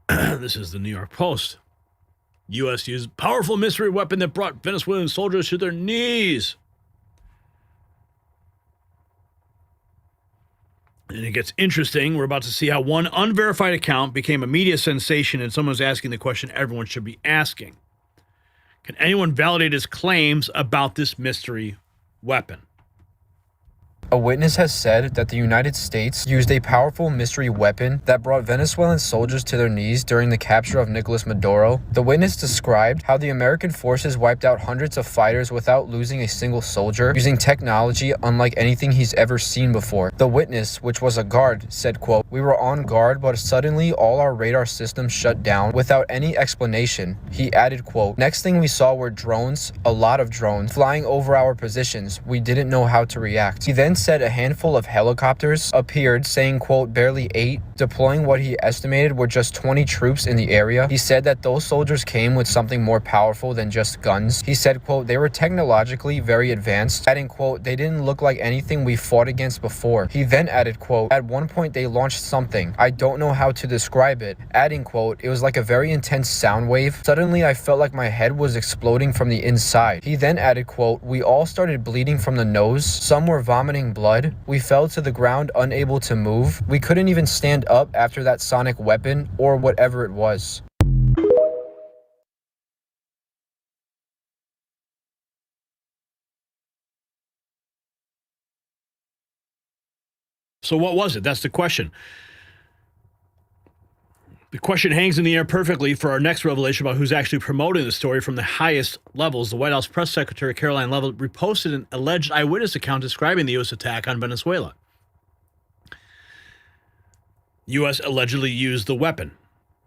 [SPEAKER 6] This is the New York Post. U.S. used powerful mystery weapon that brought Venezuelan soldiers to their knees. And it gets interesting. We're about to see how one unverified account became a media sensation, and someone's asking the question everyone should be asking. Can anyone validate his claims about this mystery weapon?
[SPEAKER 1] A witness has said that the United States used a powerful mystery weapon that brought Venezuelan soldiers to their knees during the capture of Nicolas Maduro. The witness described how the American forces wiped out hundreds of fighters without losing a single soldier, using technology unlike anything he's ever seen before. The witness, which was a guard, said, quote, "We were on guard, but suddenly all our radar systems shut down without any explanation." He added, quote, "Next thing we saw were drones, a lot of drones, flying over our positions. We didn't know how to react." He then said a handful of helicopters appeared, saying, quote, "barely 8, deploying what he estimated were just 20 troops in the area." He said that those soldiers came with something more powerful than just guns. He said, quote, "They were technologically very advanced," adding, quote, "They didn't look like anything we fought against before." He then added, quote, "At one point they launched something. I don't know how to describe it," adding, quote, "It was like a very intense sound wave. Suddenly I felt like my head was exploding from the inside." He then added, quote, "We all started bleeding from the nose. Some were vomiting blood. We fell to the ground unable to move. We couldn't even stand up after that sonic weapon or whatever it was."
[SPEAKER 6] So what was it? That's the question. The question hangs in the air perfectly for our next revelation about who's actually promoting the story from the highest levels. The White House press secretary, Caroline Leavitt, reposted an alleged eyewitness account describing the U.S. attack on Venezuela. U.S. allegedly used the weapon.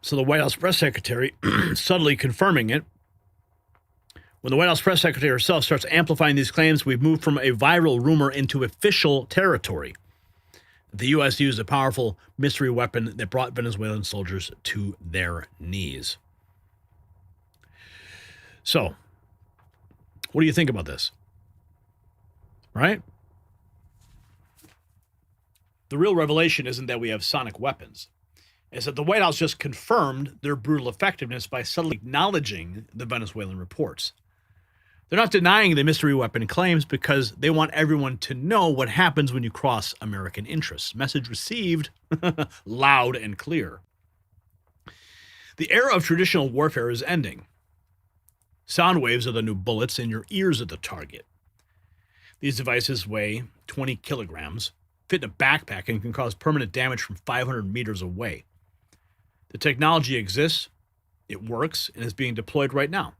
[SPEAKER 6] So the White House press secretary, subtly confirming it. When the White House press secretary herself starts amplifying these claims, we've moved from a viral rumor into official territory. The U.S. used a powerful mystery weapon that brought Venezuelan soldiers to their knees. So, what do you think about this? Right? The real revelation isn't that we have sonic weapons. It's that the White House just confirmed their brutal effectiveness by subtly acknowledging the Venezuelan reports. They're not denying the mystery weapon claims because they want everyone to know what happens when you cross American interests. Message received loud and clear. The era of traditional warfare is ending. Sound waves are the new bullets and your ears are the target. These devices weigh 20 kilograms, fit in a backpack, and can cause permanent damage from 500 meters away. The technology exists, it works, and is being deployed right now.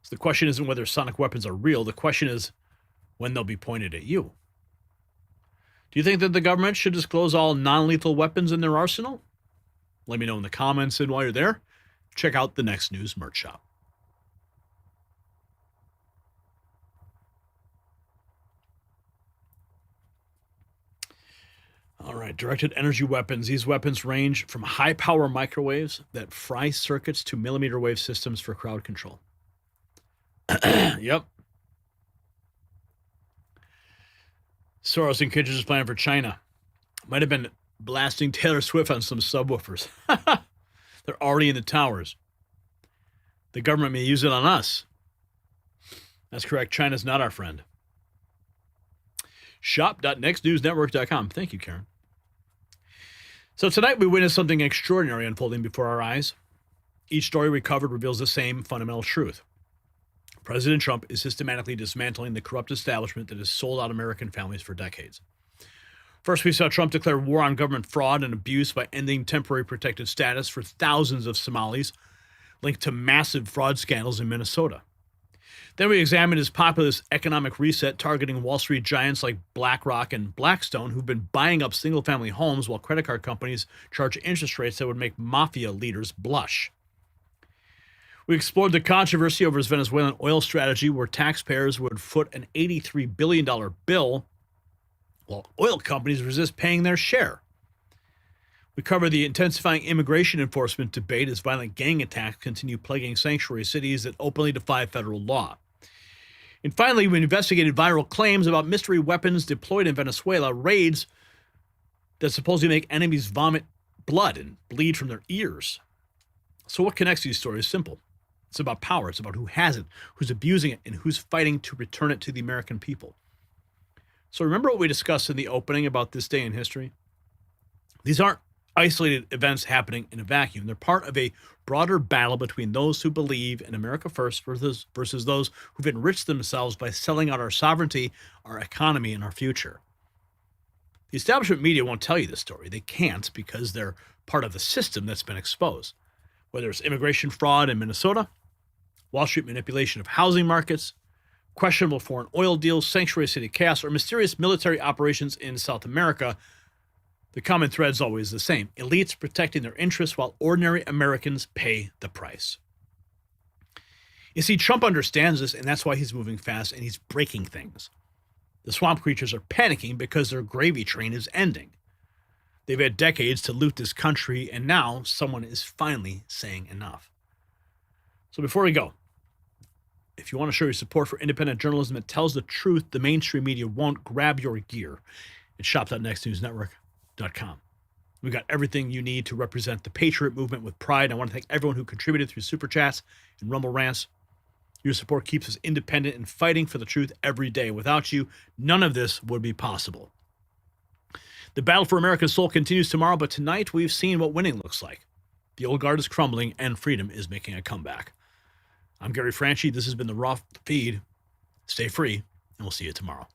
[SPEAKER 6] So the question isn't whether sonic weapons are real. The question is when they'll be pointed at you. Do you think that the government should disclose all non-lethal weapons in their arsenal? Let me know in the comments, and while you're there, check out the Next News merch shop. All right, directed energy weapons. These weapons range from high-power microwaves that fry circuits to millimeter wave systems for crowd control. Yep. Soros and Kitchens' plan for China might have been blasting Taylor Swift on some subwoofers. They're already in the towers. The government may use it on us. That's correct. China's not our friend. Shop.nextnewsnetwork.com. Thank you, Karen. So tonight we witnessed something extraordinary unfolding before our eyes. Each story we covered reveals the same fundamental truth. President Trump is systematically dismantling the corrupt establishment that has sold out American families for decades. First, we saw Trump declare war on government fraud and abuse by ending temporary protected status for thousands of Somalis linked to massive fraud scandals in Minnesota. Then we examined his populist economic reset targeting Wall Street giants like BlackRock and Blackstone, who've been buying up single-family homes while credit card companies charge interest rates that would make mafia leaders blush. We explored the controversy over his Venezuelan oil strategy, where taxpayers would foot an $83 billion bill while oil companies resist paying their share. We covered the intensifying immigration enforcement debate as violent gang attacks continue plaguing sanctuary cities that openly defy federal law. And finally, we investigated viral claims about mystery weapons deployed in Venezuela, raids that supposedly make enemies vomit blood and bleed from their ears. So what connects these stories? Simple. It's about power. It's about who has it, who's abusing it, and who's fighting to return it to the American people. So remember what we discussed in the opening about this day in history? These aren't isolated events happening in a vacuum. They're part of a broader battle between those who believe in America first versus those who've enriched themselves by selling out our sovereignty, our economy, and our future. The establishment media won't tell you this story. They can't because they're part of the system that's been exposed. Whether it's immigration fraud in Minnesota, Wall Street manipulation of housing markets, questionable foreign oil deals, sanctuary city chaos, or mysterious military operations in South America, the common thread is always the same. Elites protecting their interests while ordinary Americans pay the price. You see, Trump understands this, and that's why he's moving fast and he's breaking things. The swamp creatures are panicking because their gravy train is ending. They've had decades to loot this country, and now someone is finally saying enough. So before we go, if you want to show your support for independent journalism that tells the truth the mainstream media won't, grab your gear at shop.nextnewsnetwork.com. We've got everything you need to represent the Patriot movement with pride. I want to thank everyone who contributed through Super Chats and Rumble Rants. Your support keeps us independent and fighting for the truth every day. Without you, none of this would be possible. The battle for America's soul continues tomorrow, but tonight we've seen what winning looks like. The old guard is crumbling and freedom is making a comeback. I'm Gary Franchi. This has been the Raw Feed. Stay free, and we'll see you tomorrow.